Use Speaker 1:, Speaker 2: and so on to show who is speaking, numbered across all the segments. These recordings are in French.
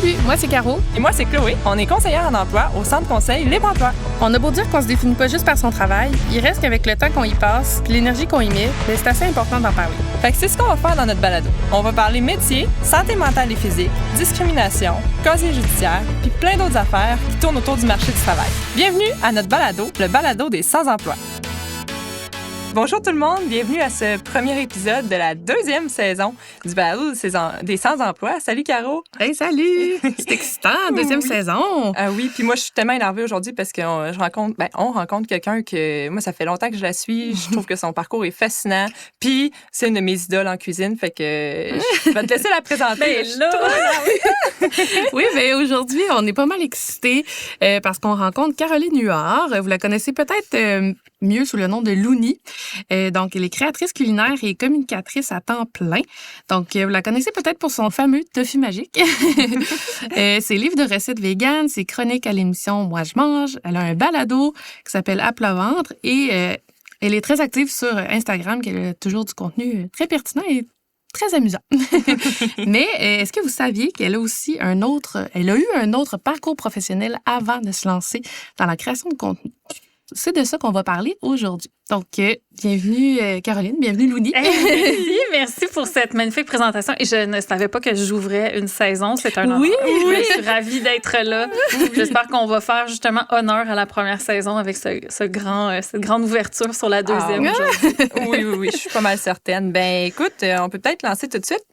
Speaker 1: Salut, moi c'est Caro.
Speaker 2: Et moi c'est Chloé. On est conseillère en emploi au Centre conseil Libre Emploi.
Speaker 1: On a beau dire qu'on se définit pas juste par son travail, il reste qu'avec le temps qu'on y passe puis l'énergie qu'on y met, c'est assez important d'en parler.
Speaker 2: Fait que c'est ce qu'on va faire dans notre balado. On va parler métier, santé mentale et physique, discrimination, casier judiciaire, puis plein d'autres affaires qui tournent autour du marché du travail. Bienvenue à notre balado, le balado des sans-emploi. Bonjour tout le monde, bienvenue à ce premier épisode de la deuxième saison du balado des sans-emploi. Salut Caro!
Speaker 1: Hey, salut! C'est excitant, deuxième saison!
Speaker 2: Oui, puis moi je suis tellement énervée aujourd'hui parce qu'on rencontre quelqu'un que moi ça fait longtemps que je la suis, je trouve que son parcours est fascinant, puis c'est une de mes idoles en cuisine, fait que je vais te laisser la présenter.
Speaker 1: Oui, mais aujourd'hui on est pas mal excités parce qu'on rencontre Caroline Huard. Vous la connaissez peut-être mieux sous le nom de Louni. Donc, elle est créatrice culinaire et communicatrice à temps plein. Donc, vous la connaissez peut-être pour son fameux tofu magique. Ses livres de recettes véganes, ses chroniques à l'émission Moi je mange. Elle a un balado qui s'appelle À plat ventre et elle est très active sur Instagram, qui a toujours du contenu très pertinent et très amusant. Mais est-ce que vous saviez qu'elle a aussi elle a eu un autre parcours professionnel avant de se lancer dans la création de contenu? C'est de ça qu'on va parler aujourd'hui. Donc, bienvenue Caroline, bienvenue Louni.
Speaker 3: Merci pour cette magnifique présentation. Et je ne savais pas que j'ouvrais une saison. C'est un honneur.
Speaker 1: Oui.
Speaker 3: Je suis ravie d'être là. J'espère qu'on va faire justement honneur à la première saison avec cette grande ouverture sur la deuxième aujourd'hui.
Speaker 2: Oui, je suis pas mal certaine. Ben écoute, on peut peut-être lancer tout de suite.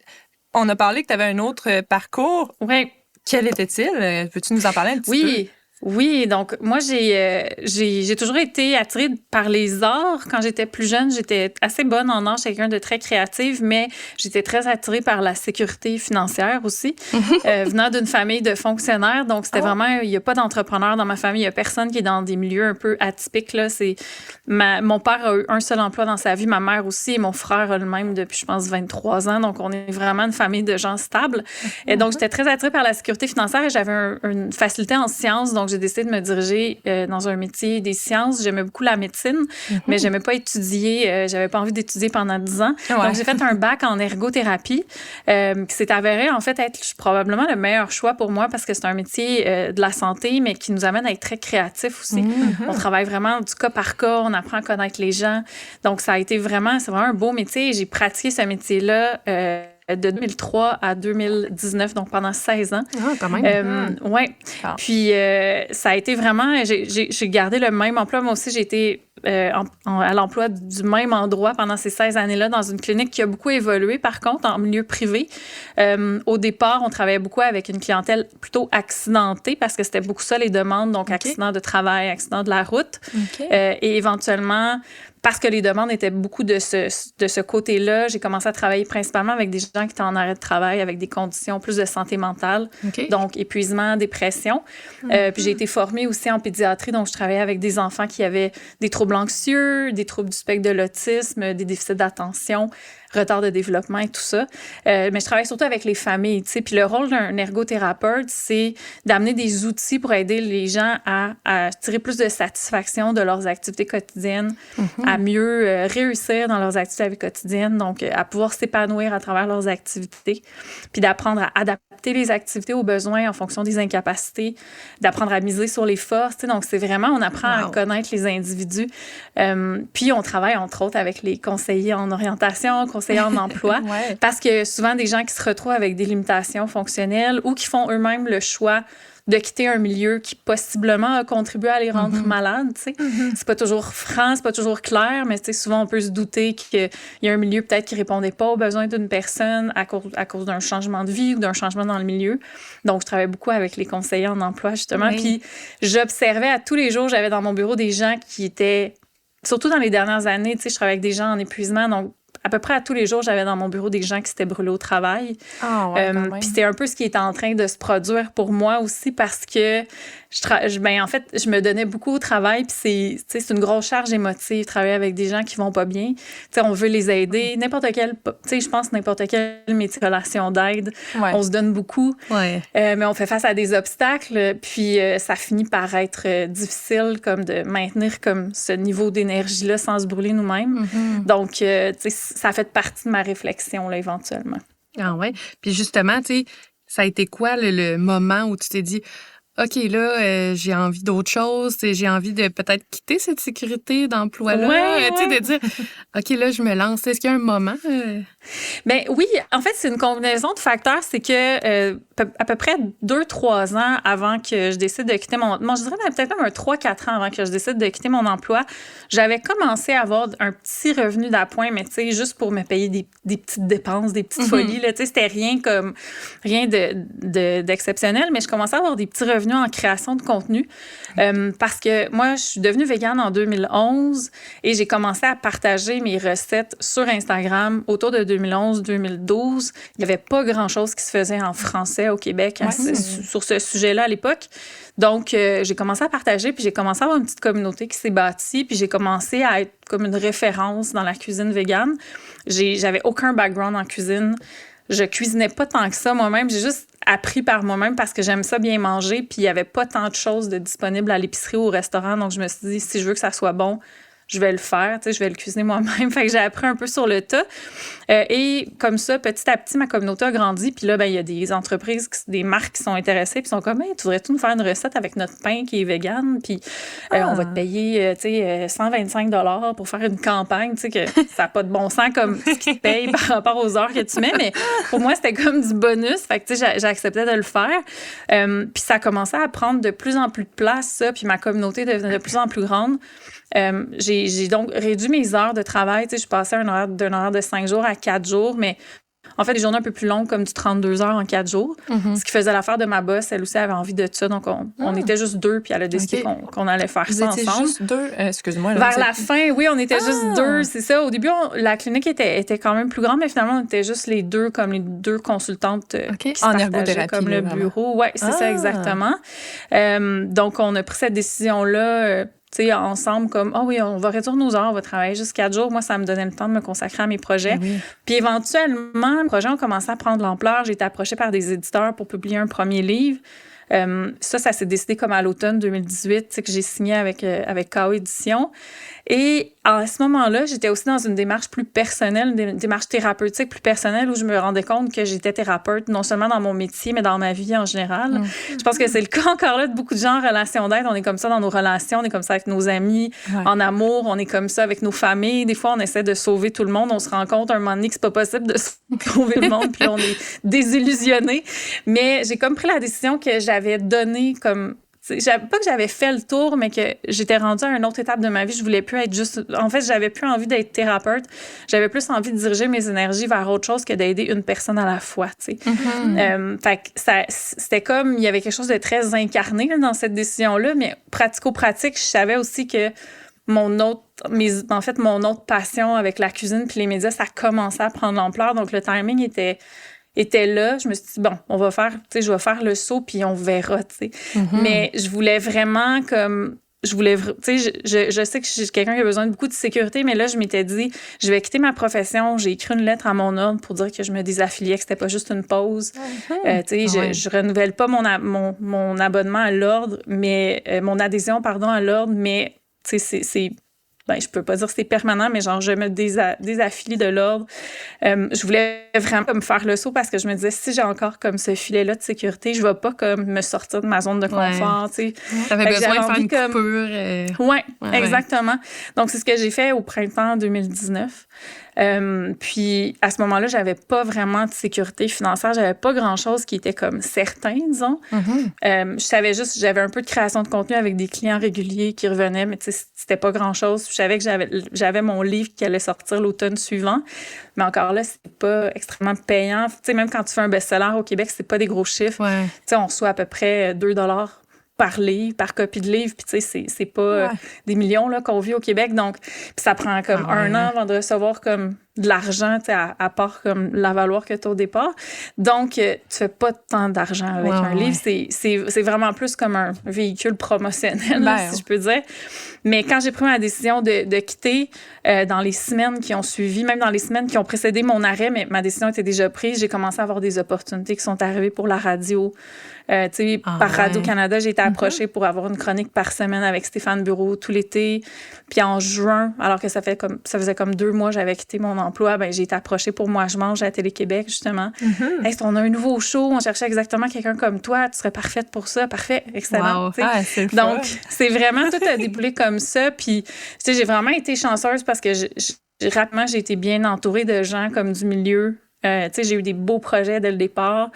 Speaker 2: On a parlé que tu avais un autre parcours.
Speaker 3: Oui.
Speaker 2: Quel était-il? Peux-tu nous en parler un petit peu?
Speaker 3: Oui, donc moi j'ai toujours été attirée par les arts. Quand j'étais plus jeune, j'étais assez bonne en arts, quelqu'un de très créative, mais j'étais très attirée par la sécurité financière aussi, venant d'une famille de fonctionnaires. Donc c'était vraiment, il n'y a pas d'entrepreneur dans ma famille, il n'y a personne qui est dans des milieux un peu atypiques là. Mon père a eu un seul emploi dans sa vie, ma mère aussi, et mon frère a le même depuis je pense 23 ans. Donc on est vraiment une famille de gens stables. Et donc j'étais très attirée par la sécurité financière et j'avais une facilité en sciences. Donc j'ai décidé de me diriger dans un métier des sciences. J'aimais beaucoup la médecine, mais j'aimais pas étudier. J'avais pas envie d'étudier pendant 10 ans. Ouais. Donc, j'ai fait un bac en ergothérapie qui s'est avéré, en fait, être probablement le meilleur choix pour moi parce que c'est un métier de la santé, mais qui nous amène à être très créatif aussi. On travaille vraiment du cas par cas. On apprend à connaître les gens. Donc, c'est vraiment un beau métier. J'ai pratiqué ce métier-là de 2003 à 2019, donc pendant 16 ans.
Speaker 1: Ah, quand même.
Speaker 3: Oui. Puis, ça a été vraiment... J'ai gardé le même emploi. Moi aussi, j'ai été à l'emploi du même endroit pendant ces 16 années-là, dans une clinique qui a beaucoup évolué, par contre, en milieu privé. Au départ, on travaillait beaucoup avec une clientèle plutôt accidentée, parce que c'était beaucoup ça, les demandes, donc accident de travail, accident de la route. Et éventuellement... Parce que les demandes étaient beaucoup de ce côté-là, j'ai commencé à travailler principalement avec des gens qui étaient en arrêt de travail, avec des conditions plus de santé mentale, donc épuisement, dépression. Puis j'ai été formée aussi en pédiatrie, donc je travaillais avec des enfants qui avaient des troubles anxieux, des troubles du spectre de l'autisme, des déficits d'attention, retard de développement et tout ça. Mais je travaille surtout avec les familles, tu sais. Puis le rôle d'un ergothérapeute, c'est d'amener des outils pour aider les gens à tirer plus de satisfaction de leurs activités quotidiennes, à mieux réussir dans leurs activités quotidiennes, donc à pouvoir s'épanouir à travers leurs activités, puis d'apprendre à adapter les activités aux besoins en fonction des incapacités, d'apprendre à miser sur les forces, tu sais. Donc, c'est vraiment, on apprend à connaître les individus. Puis, on travaille, entre autres, avec les conseillers en orientation, conseillers en emploi, parce que souvent, des gens qui se retrouvent avec des limitations fonctionnelles ou qui font eux-mêmes le choix de quitter un milieu qui possiblement a contribué à les rendre malades, tu sais. C'est pas toujours franc, c'est pas toujours clair, mais tu sais, souvent on peut se douter qu'il y a un milieu peut-être qui répondait pas aux besoins d'une personne à cause d'un changement de vie ou d'un changement dans le milieu. Donc, je travaillais beaucoup avec les conseillers en emploi, justement, puis j'observais à tous les jours, j'avais dans mon bureau des gens qui étaient, surtout dans les dernières années, tu sais, je travaillais avec des gens en épuisement, donc à peu près à tous les jours, j'avais dans mon bureau des gens qui s'étaient brûlés au travail. Puis c'était un peu ce qui était en train de se produire pour moi aussi parce que en fait, je me donnais beaucoup au travail. Puis c'est une grosse charge émotive, travailler avec des gens qui vont pas bien. T'sais, on veut les aider. Je pense n'importe quel métier, relation d'aide, on se donne beaucoup. Mais on fait face à des obstacles. Puis ça finit par être difficile comme de maintenir comme ce niveau d'énergie-là sans se brûler nous-mêmes. Donc, ça a fait partie de ma réflexion là, éventuellement.
Speaker 1: Ah ouais. Puis justement, tu sais, Ça a été quoi le moment où tu t'es dit, OK, là, j'ai envie d'autre chose, j'ai envie de peut-être quitter cette sécurité d'emploi-là,
Speaker 3: Ouais,
Speaker 1: tu sais, de dire, OK, là, je me lance. Est-ce qu'il y a un moment?
Speaker 3: Ben oui, en fait, c'est une combinaison de facteurs. C'est que à peu près 2-3 ans avant que je décide de quitter je dirais peut-être même 3-4 ans avant que je décide de quitter mon emploi, j'avais commencé à avoir un petit revenu d'appoint, mais tu sais, juste pour me payer des petites dépenses, des petites folies. Tu sais, c'était rien d'exceptionnel, mais je commençais à avoir des petits revenus en création de contenu parce que moi, je suis devenue végane en 2011 et j'ai commencé à partager mes recettes sur Instagram autour de 2011-2012. Il n'y avait pas grand-chose qui se faisait en français au Québec sur ce sujet-là à l'époque. Donc, j'ai commencé à partager, puis j'ai commencé à avoir une petite communauté qui s'est bâtie, puis j'ai commencé à être comme une référence dans la cuisine végane. J'avais aucun background en cuisine. Je cuisinais pas tant que ça moi-même. J'ai juste appris par moi-même parce que j'aime ça bien manger, puis il y avait pas tant de choses de disponibles à l'épicerie ou au restaurant. Donc, je me suis dit, si je veux que ça soit bon, je vais le faire, tu sais, je vais le cuisiner moi-même. Fait que j'ai appris un peu sur le tas. Et comme ça, petit à petit, ma communauté a grandi. Puis là, ben, il y a des entreprises, des marques qui sont intéressées, puis sont comme, hey, tu voudrais-tu nous faire une recette avec notre pain qui est vegan? Puis on va te payer, tu sais, 125$ pour faire une campagne, tu sais, que ça n'a pas de bon sens comme ce qu'ils te payent par rapport aux heures que tu mets. Mais pour moi, c'était comme du bonus. Fait que, tu sais, j'acceptais de le faire. Puis ça commençait à prendre de plus en plus de place, ça. Puis ma communauté devenait de plus en plus grande. J'ai donc réduit mes heures de travail. Tu sais, je passais d'un horaire de 5 jours à 4 jours, mais en fait, des journées un peu plus longues, comme du 32 heures en 4 jours. Ce qui faisait l'affaire de ma boss. Elle aussi avait envie de ça. Donc, on était juste deux, puis elle a décidé qu'on allait faire ça ensemble.
Speaker 2: Vous étiez juste deux? Excuse-moi. Là,
Speaker 3: Vers la fin, oui, on était juste deux. C'est ça. Au début, la clinique était quand même plus grande, mais finalement, on était juste les deux, comme les deux consultantes qui se partageaient comme le bureau. Oui, c'est ça, exactement. Donc, on a pris cette décision-là... tu sais, ensemble, comme, oui, on va réduire nos heures, on va travailler juste 4 jours. Moi, ça me donnait le temps de me consacrer à mes projets. Oui. Puis éventuellement, les projets ont commencé à prendre de l'ampleur. J'ai été approchée par des éditeurs pour publier un premier livre. Ça s'est décidé comme à l'automne 2018, que j'ai signé avec KO Éditions. Et à ce moment-là, j'étais aussi dans une démarche plus personnelle, une démarche thérapeutique plus personnelle où je me rendais compte que j'étais thérapeute, non seulement dans mon métier, mais dans ma vie en général. Je pense que c'est le cas encore là de beaucoup de gens en relation d'aide. On est comme ça dans nos relations, on est comme ça avec nos amis, en amour, on est comme ça avec nos familles. Des fois, on essaie de sauver tout le monde. On se rend compte un moment donné que c'est pas possible de sauver le monde, puis là, on est désillusionné. Mais j'ai comme pris la décision que j'avais donnée comme... Pas que j'avais fait le tour, mais que j'étais rendue à une autre étape de ma vie. Je voulais plus être juste... En fait, j'avais plus envie d'être thérapeute. J'avais plus envie de diriger mes énergies vers autre chose que d'aider une personne à la fois, tu sais. Fait que c'était comme... Il y avait quelque chose de très incarné là, dans cette décision-là, mais pratico-pratique, je savais aussi que mon autre passion avec la cuisine puis les médias, ça commençait à prendre l'ampleur. Donc, le timing était là. Je me suis dit, bon, je vais faire le saut, puis on verra, tu sais. Mais je voulais vraiment tu sais, je sais que je suis quelqu'un qui a besoin de beaucoup de sécurité, mais là, je m'étais dit, je vais quitter ma profession. J'ai écrit une lettre à mon ordre pour dire que je me désaffiliais, que c'était pas juste une pause. Tu sais, je renouvelle pas mon abonnement à l'ordre, mais mon adhésion, à l'ordre, mais tu sais, c'est je peux pas dire que c'est permanent, mais genre, je me désaffilie de l'ordre. Je voulais vraiment me faire le saut parce que je me disais, si j'ai encore comme ce filet-là de sécurité, je vais pas comme me sortir de ma zone de confort, tu sais.
Speaker 1: T'avais besoin de faire une coupure.
Speaker 3: Oui, exactement. Donc, c'est ce que j'ai fait au printemps 2019. Puis, à ce moment-là, j'avais pas vraiment de sécurité financière. J'avais pas grand-chose qui était comme certain, disons. Je savais juste, j'avais un peu de création de contenu avec des clients réguliers qui revenaient, mais tu sais, c'était pas grand-chose. Je savais que j'avais mon livre qui allait sortir l'automne suivant. Mais encore là, c'est pas extrêmement payant. Tu sais, même quand tu fais un best-seller au Québec, c'est pas des gros chiffres. Tu sais, on reçoit à peu près 2$ par livre, par copie de livre. Puis, tu sais, c'est pas des millions là, qu'on vit au Québec. Donc, puis ça prend comme un an avant de recevoir comme de l'argent, tu sais, à part comme la valeur que tu as au départ. Donc, tu fais pas tant d'argent avec un livre. C'est vraiment plus comme un véhicule promotionnel, si je peux dire. Mais quand j'ai pris ma décision de quitter, dans les semaines qui ont suivi, même dans les semaines qui ont précédé mon arrêt, mais ma décision était déjà prise, j'ai commencé à avoir des opportunités qui sont arrivées pour la radio. Tu sais, par Radio-Canada, j'ai été approchée pour avoir une chronique par semaine avec Stéphane Bureau tout l'été. Puis en juin, alors que ça faisait comme 2 mois, j'avais quitté mon emploi, ben j'ai été approchée pour Moi je mange à Télé-Québec, justement. Hey, on a un nouveau show, on cherchait exactement quelqu'un comme toi, tu serais parfaite pour ça. Parfait, excellent.
Speaker 1: Wow.
Speaker 2: C'est le
Speaker 3: Donc,
Speaker 2: fun.
Speaker 3: c'est vraiment tout a déboulé comme ça. Puis, tu sais, j'ai vraiment été chanceuse parce que rapidement, j'ai été bien entourée de gens comme du milieu. Tu sais, j'ai eu des beaux projets dès le départ.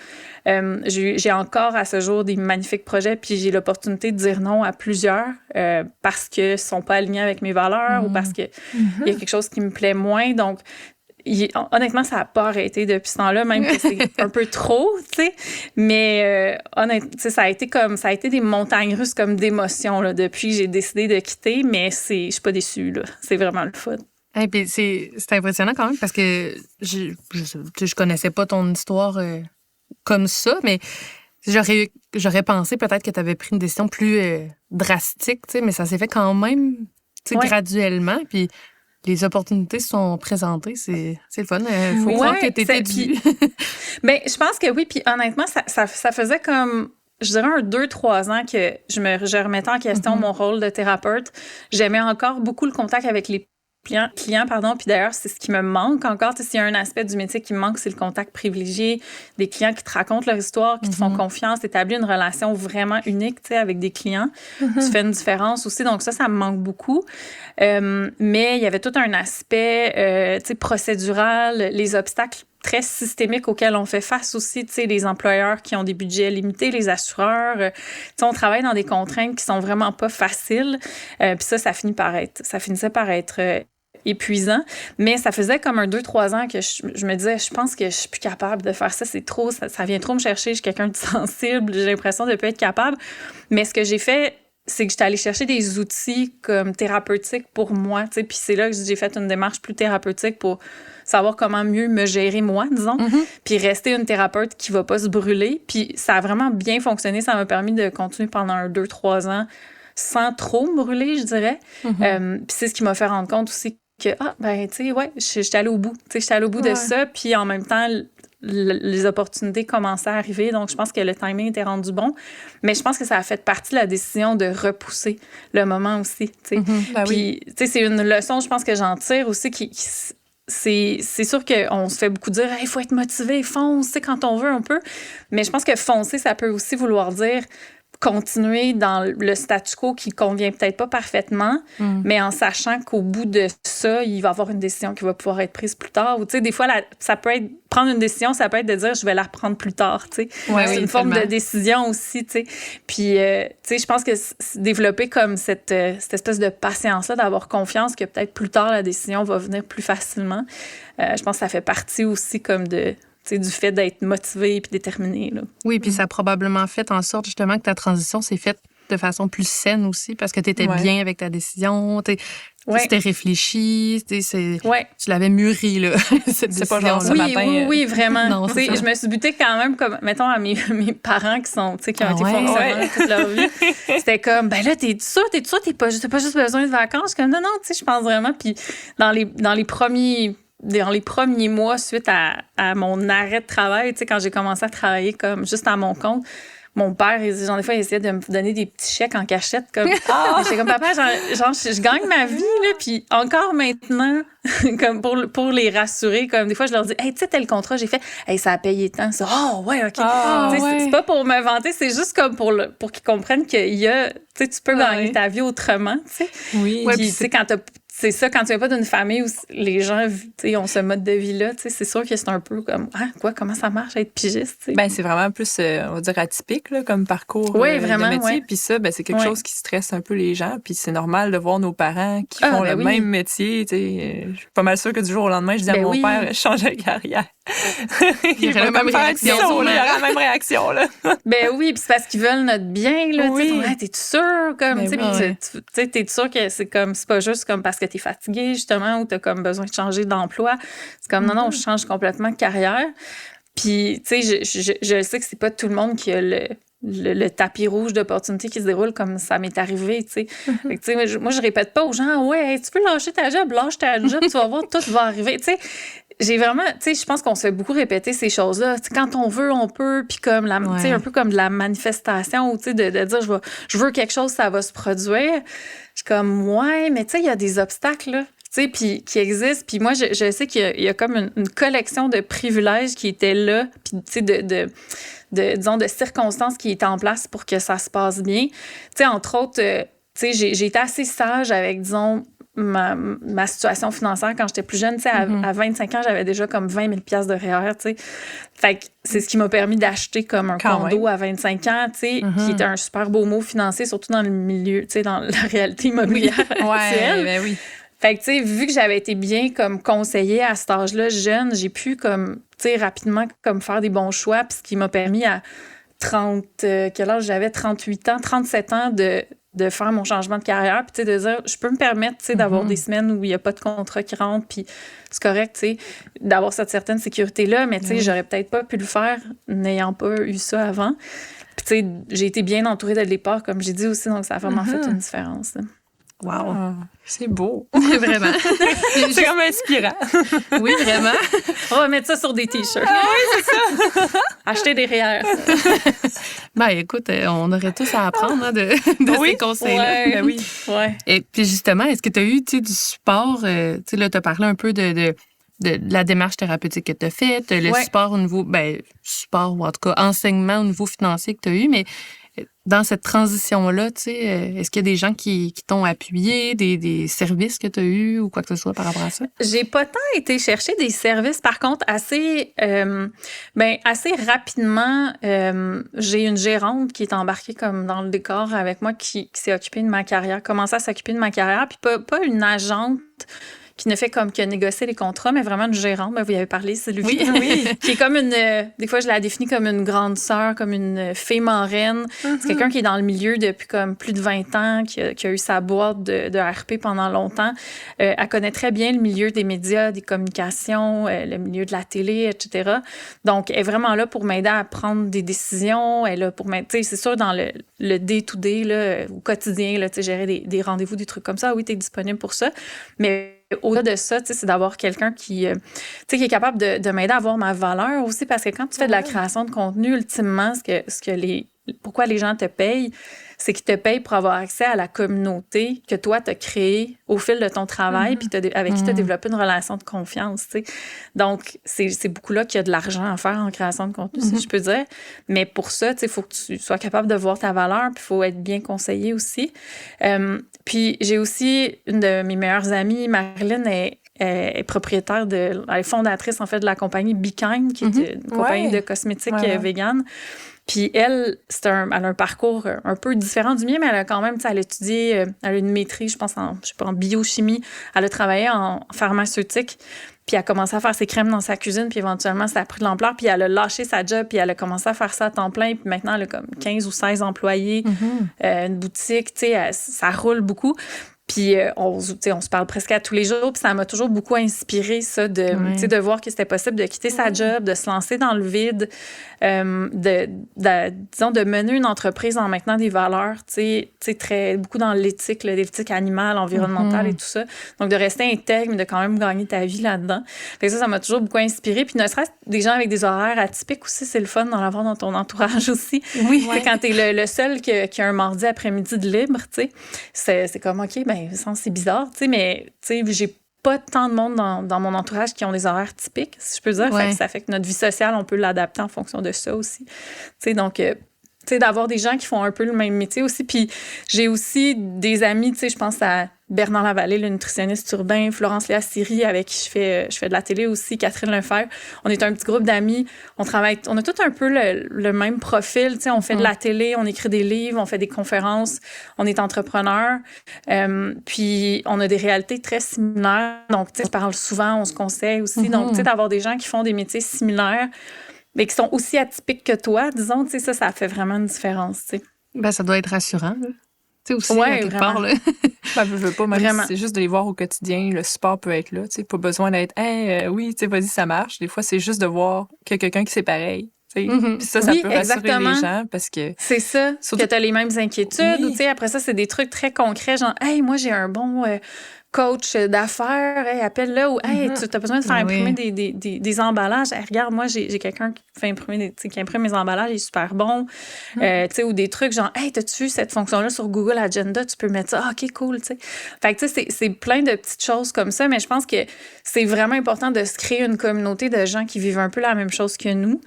Speaker 3: J'ai encore à ce jour des magnifiques projets, puis j'ai l'opportunité de dire non à plusieurs parce qu'ils ne sont pas alignés avec mes valeurs ou parce qu'il y a quelque chose qui me plaît moins. Donc, honnêtement, ça n'a pas arrêté depuis ce temps-là, même que c'est un peu trop, tu sais. Mais honnêtement, ça a été des montagnes russes comme d'émotions là, depuis que j'ai décidé de quitter, mais je suis pas déçue, là. C'est vraiment le fun.
Speaker 1: Et puis c'est impressionnant quand même parce que je connaissais pas ton histoire comme ça, mais j'aurais pensé peut-être que tu avais pris une décision plus drastique, tu sais, mais ça s'est fait quand même, tu sais, graduellement, puis les opportunités se sont présentées, c'est le fun. Faut croire que t'étais dû.
Speaker 3: Ben, je pense que oui, puis honnêtement, ça faisait comme, je dirais, 2-3 ans que je remettais en question mon rôle de thérapeute. J'aimais encore beaucoup le contact avec les clients, puis d'ailleurs, c'est ce qui me manque encore. S'il y a un aspect du métier qui me manque, c'est le contact privilégié, des clients qui te racontent leur histoire, qui te font confiance, t'établis une relation vraiment unique avec des clients. Tu fais une différence aussi, donc ça me manque beaucoup. Mais il y avait tout un aspect procédural, les obstacles très systémiques auxquels on fait face aussi, les employeurs qui ont des budgets limités, les assureurs. On travaille dans des contraintes qui sont vraiment pas faciles. Puis ça finissait par être épuisant. Mais ça faisait comme 2-3 ans que je me disais, je pense que je suis plus capable de faire ça. C'est trop, ça vient trop me chercher. Je suis quelqu'un de sensible. J'ai l'impression de ne pas être capable. Mais ce que j'ai fait, c'est que j'étais allée chercher des outils comme thérapeutiques pour moi. Puis c'est là que j'ai fait une démarche plus thérapeutique pour savoir comment mieux me gérer moi, disons, puis rester une thérapeute qui va pas se brûler. Puis ça a vraiment bien fonctionné. Ça m'a permis de continuer pendant 2-3 ans sans trop me brûler, je dirais. Puis c'est ce qui m'a fait rendre compte aussi que, j'étais allée au bout. J'étais allée au bout de ça. Puis en même temps, les opportunités commençaient à arriver. Donc, je pense que le timing était rendu bon. Mais je pense que ça a fait partie de la décision de repousser le moment aussi. Puis, c'est une leçon, je pense, que j'en tire aussi c'est sûr qu'on se fait beaucoup dire « Il faut être motivé, fonce, quand on veut un peu ». Mais je pense que foncer, ça peut aussi vouloir dire continuer dans le statu quo qui convient peut-être pas parfaitement, mais en sachant qu'au bout de ça, il va y avoir une décision qui va pouvoir être prise plus tard. Ou, des fois, ça peut être prendre une décision, ça peut être de dire je vais la reprendre plus tard. C'est une forme de décision aussi. Puis, je pense que développer comme cette espèce de patience-là, d'avoir confiance que peut-être plus tard, la décision va venir plus facilement. Je pense que ça fait partie aussi comme du fait d'être motivé et déterminé. Là.
Speaker 1: Oui, puis ça a probablement fait en sorte justement que ta transition s'est faite de façon plus saine aussi parce que tu étais bien avec ta décision, tu t'es réfléchi, tu l'avais mûri, là, cette décision.
Speaker 2: C'est pas genre ce matin.
Speaker 3: Oui, vraiment.
Speaker 1: Non,
Speaker 3: je me suis butée quand même, comme, mettons, à mes parents qui ont été fonctionnaires toute leur vie. C'était comme, ben là, t'es sûr, t'as pas juste besoin de vacances. Je suis comme, non, je pense vraiment. Puis dans les premiers mois suite à mon arrêt de travail, quand j'ai commencé à travailler comme juste à mon compte, mon père, des fois, il essayait de me donner des petits chèques en cachette. Comme, j'étais comme, papa, je gagne ma vie, là, puis encore maintenant, comme pour les rassurer, comme des fois, je leur dis, hey, tu sais, tel contrat, j'ai fait, hey, ça a payé tant. Ça, ouais, OK. C'est pas pour me vanter, c'est juste comme pour qu'ils comprennent qu'il y a, tu peux gagner ta vie autrement, tu sais.
Speaker 2: Oui.
Speaker 3: Puis, tu sais, c'est ça, quand tu viens pas d'une famille où les gens ont ce mode de vie-là, c'est sûr que c'est un peu comme, comment ça marche être pigiste? T'sais?
Speaker 2: Ben, c'est vraiment plus, on va dire, atypique là, comme parcours
Speaker 3: vraiment,
Speaker 2: de métier. Puis ça, c'est quelque chose qui stresse un peu les gens. Puis c'est normal de voir nos parents qui font le même métier. Je suis pas mal sûre que du jour au lendemain, je dis à mon père, je change de carrière.
Speaker 1: Il y aurait la même réaction.
Speaker 2: Il y aurait la même réaction. Là.
Speaker 3: Ben oui, puis c'est parce qu'ils veulent notre bien. Là, t'es-tu sûr? T'es sûr que c'est pas juste comme parce que t'es fatigué, justement, ou t'as comme besoin de changer d'emploi. C'est comme, non, je change complètement de carrière. Puis, tu sais, je sais que c'est pas tout le monde qui a le tapis rouge d'opportunités qui se déroule comme ça m'est arrivé, tu sais. Moi, je répète pas aux gens, tu peux lâcher ta job, lâche ta job, tu vas voir, tout va arriver, tu sais. J'ai vraiment, tu sais, je pense qu'on se fait beaucoup répéter ces choses-là. T'sais, quand on veut, on peut, puis comme tu sais, un peu comme de la manifestation, ou tu sais, de dire je veux quelque chose, ça va se produire. Je suis comme, mais tu sais, il y a des obstacles, là. sais, puis qui existe. Puis moi, je sais qu'il y a comme une collection de privilèges qui étaient là, puis tu sais, disons, de circonstances qui étaient en place pour que ça se passe bien. Tu sais, entre autres, tu sais, j'ai été assez sage avec, disons, ma situation financière quand j'étais plus jeune. Tu sais, à 25 ans, j'avais déjà comme 20 000 $ de REER, tu sais. Fait que c'est ce qui m'a permis d'acheter comme un condo à 25 ans, tu sais, qui était un super beau mot financier, surtout dans le milieu, tu sais, dans la réalité immobilière actuelle.
Speaker 2: Ben oui.
Speaker 3: Fait que, tu sais, vu que j'avais été bien comme conseillée à cet âge-là, jeune, j'ai pu comme, tu sais, rapidement comme faire des bons choix, puis ce qui m'a permis à quel âge j'avais? 37 ans de faire mon changement de carrière, puis tu sais, de dire, je peux me permettre, tu sais, d'avoir des semaines où il n'y a pas de contrat qui rentre, puis c'est correct, tu sais, d'avoir cette certaine sécurité-là, mais tu sais, j'aurais peut-être pas pu le faire n'ayant pas eu ça avant. Puis tu sais, j'ai été bien entourée dès le départ, comme j'ai dit aussi, donc ça a vraiment fait une différence, là.
Speaker 1: Wow!
Speaker 2: C'est beau!
Speaker 1: Vraiment!
Speaker 2: C'est comme inspirant!
Speaker 1: Oui, vraiment!
Speaker 3: On va mettre ça sur des T-shirts.
Speaker 2: Oui, c'est ça!
Speaker 3: Acheter des REER.
Speaker 1: Ben, écoute, on aurait tous à apprendre de ces conseils-là.
Speaker 3: Ouais,
Speaker 2: ben oui.
Speaker 3: Ouais.
Speaker 1: Et puis justement, est-ce que tu as eu du support? Tu sais, là, tu as parlé un peu de la démarche thérapeutique que tu as faite, le support au niveau, support ou en tout cas enseignement au niveau financier que tu as eu, mais dans cette transition-là, tu sais, est-ce qu'il y a des gens qui t'ont appuyé, des services que tu as eus ou quoi que ce soit par rapport à ça?
Speaker 3: J'ai pas tant été chercher des services. Par contre, assez rapidement, j'ai une gérante qui est embarquée comme dans le décor avec moi qui s'est occupée de ma carrière, commencé à s'occuper de ma carrière, puis pas une agente qui ne fait comme que négocier les contrats, mais vraiment une gérante. Ben, vous y avez parlé, Sylvie.
Speaker 2: Oui.
Speaker 3: Qui est comme des fois, je la définis comme une grande sœur, comme une fée marraine. C'est quelqu'un qui est dans le milieu depuis comme plus de 20 ans, qui a eu sa boîte de RP pendant longtemps. Elle connaît très bien le milieu des médias, des communications, le milieu de la télé, etc. Donc, elle est vraiment là pour m'aider à prendre des décisions. Elle est là pour m'aider, tu sais, c'est sûr, dans le day-to-day, là, au quotidien, là, tu sais, gérer des rendez-vous, des trucs comme ça. Oui, tu es disponible pour ça. Mais au-delà de ça, c'est d'avoir quelqu'un qui est capable de m'aider à avoir ma valeur aussi, parce que quand tu fais de la création de contenu, ultimement, pourquoi les gens te payent, c'est qu'ils te payent pour avoir accès à la communauté que toi, tu as créée au fil de ton travail, puis avec qui tu as développé une relation de confiance. T'sais. Donc, c'est beaucoup là qu'il y a de l'argent à faire en création de contenu, si je peux dire. Mais pour ça, il faut que tu sois capable de voir ta valeur, puis il faut être bien conseillé aussi. Puis j'ai aussi une de mes meilleures amies, Marilyn, est propriétaire elle est fondatrice, en fait, de la compagnie Be Kind, qui est une compagnie de cosmétiques vegan. Puis elle, elle a un parcours un peu différent du mien, mais elle a quand même, elle a étudié, elle a une maîtrise, je pense, en biochimie. Elle a travaillé en pharmaceutique. Puis elle a commencé à faire ses crèmes dans sa cuisine, puis éventuellement, ça a pris de l'ampleur. Puis elle a lâché sa job, puis elle a commencé à faire ça à temps plein. Puis maintenant, elle a comme 15 ou 16 employés, une boutique, tu sais, ça roule beaucoup. Puis on se parle presque à tous les jours. Puis ça m'a toujours beaucoup inspiré, ça, de voir que c'était possible de quitter sa job, de se lancer dans le vide, disons, de mener une entreprise en maintenant des valeurs, tu sais, beaucoup dans l'éthique, l'éthique animale, environnementale et tout ça. Donc, de rester intègre, mais de quand même gagner ta vie là-dedans. Fait que ça m'a toujours beaucoup inspiré. Puis ne serait-ce des gens avec des horaires atypiques aussi, c'est le fun d'en avoir dans ton entourage aussi. Oui. Quand t'es le seul qui a un mardi après-midi de libre, tu sais, c'est comme, OK, ben c'est bizarre, tu sais, mais tu sais, j'ai pas tant de monde dans mon entourage qui ont des horaires typiques, si je peux dire. Fait que ça fait que notre vie sociale, on peut l'adapter en fonction de ça aussi. Tu sais, donc, tu sais, d'avoir des gens qui font un peu le même métier aussi. Puis j'ai aussi des amis, tu sais, je pense à Bernard Lavallée, le nutritionniste urbain, Florence Léa Siri, avec qui je fais de la télé aussi, Catherine Lefebvre. On est un petit groupe d'amis. On a tout un peu le même profil. Tu sais, on fait de la télé, on écrit des livres, on fait des conférences, on est entrepreneur. Puis on a des réalités très similaires. Donc, tu sais, on parle souvent, on se conseille aussi. Donc, tu sais, d'avoir des gens qui font des métiers similaires, mais qui sont aussi atypiques que toi, disons, tu sais, ça fait vraiment une différence, tu sais.
Speaker 1: Ben, ça doit être rassurant, là. Tu sais, aussi, à quelque part, là.
Speaker 2: Ben, je veux pas, même si c'est juste de les voir au quotidien, le support peut être là, tu sais, pas besoin d'être, oui, tu sais, vas-y, ça marche. Des fois, c'est juste de voir qu'il y a quelqu'un qui c'est pareil. Puis ça peut rassurer les gens parce que...
Speaker 3: C'est ça, surtout que tu as les mêmes inquiétudes. Ou, tu sais, après ça, c'est des trucs très concrets, genre, hey, moi, j'ai un bon coach d'affaires, hey, appelle-le, ou hey, tu as besoin de faire imprimer des emballages. Hey, regarde, moi, j'ai quelqu'un qui fait imprimer qui imprime mes emballages, il est super bon. Tu sais, ou des trucs genre, hey, t'as-tu vu cette fonction-là sur Google Agenda, tu peux mettre ça. Ah, OK, cool, tu sais. Fait que, tu sais, c'est plein de petites choses comme ça, mais je pense que c'est vraiment important de se créer une communauté de gens qui vivent un peu la même chose que nous.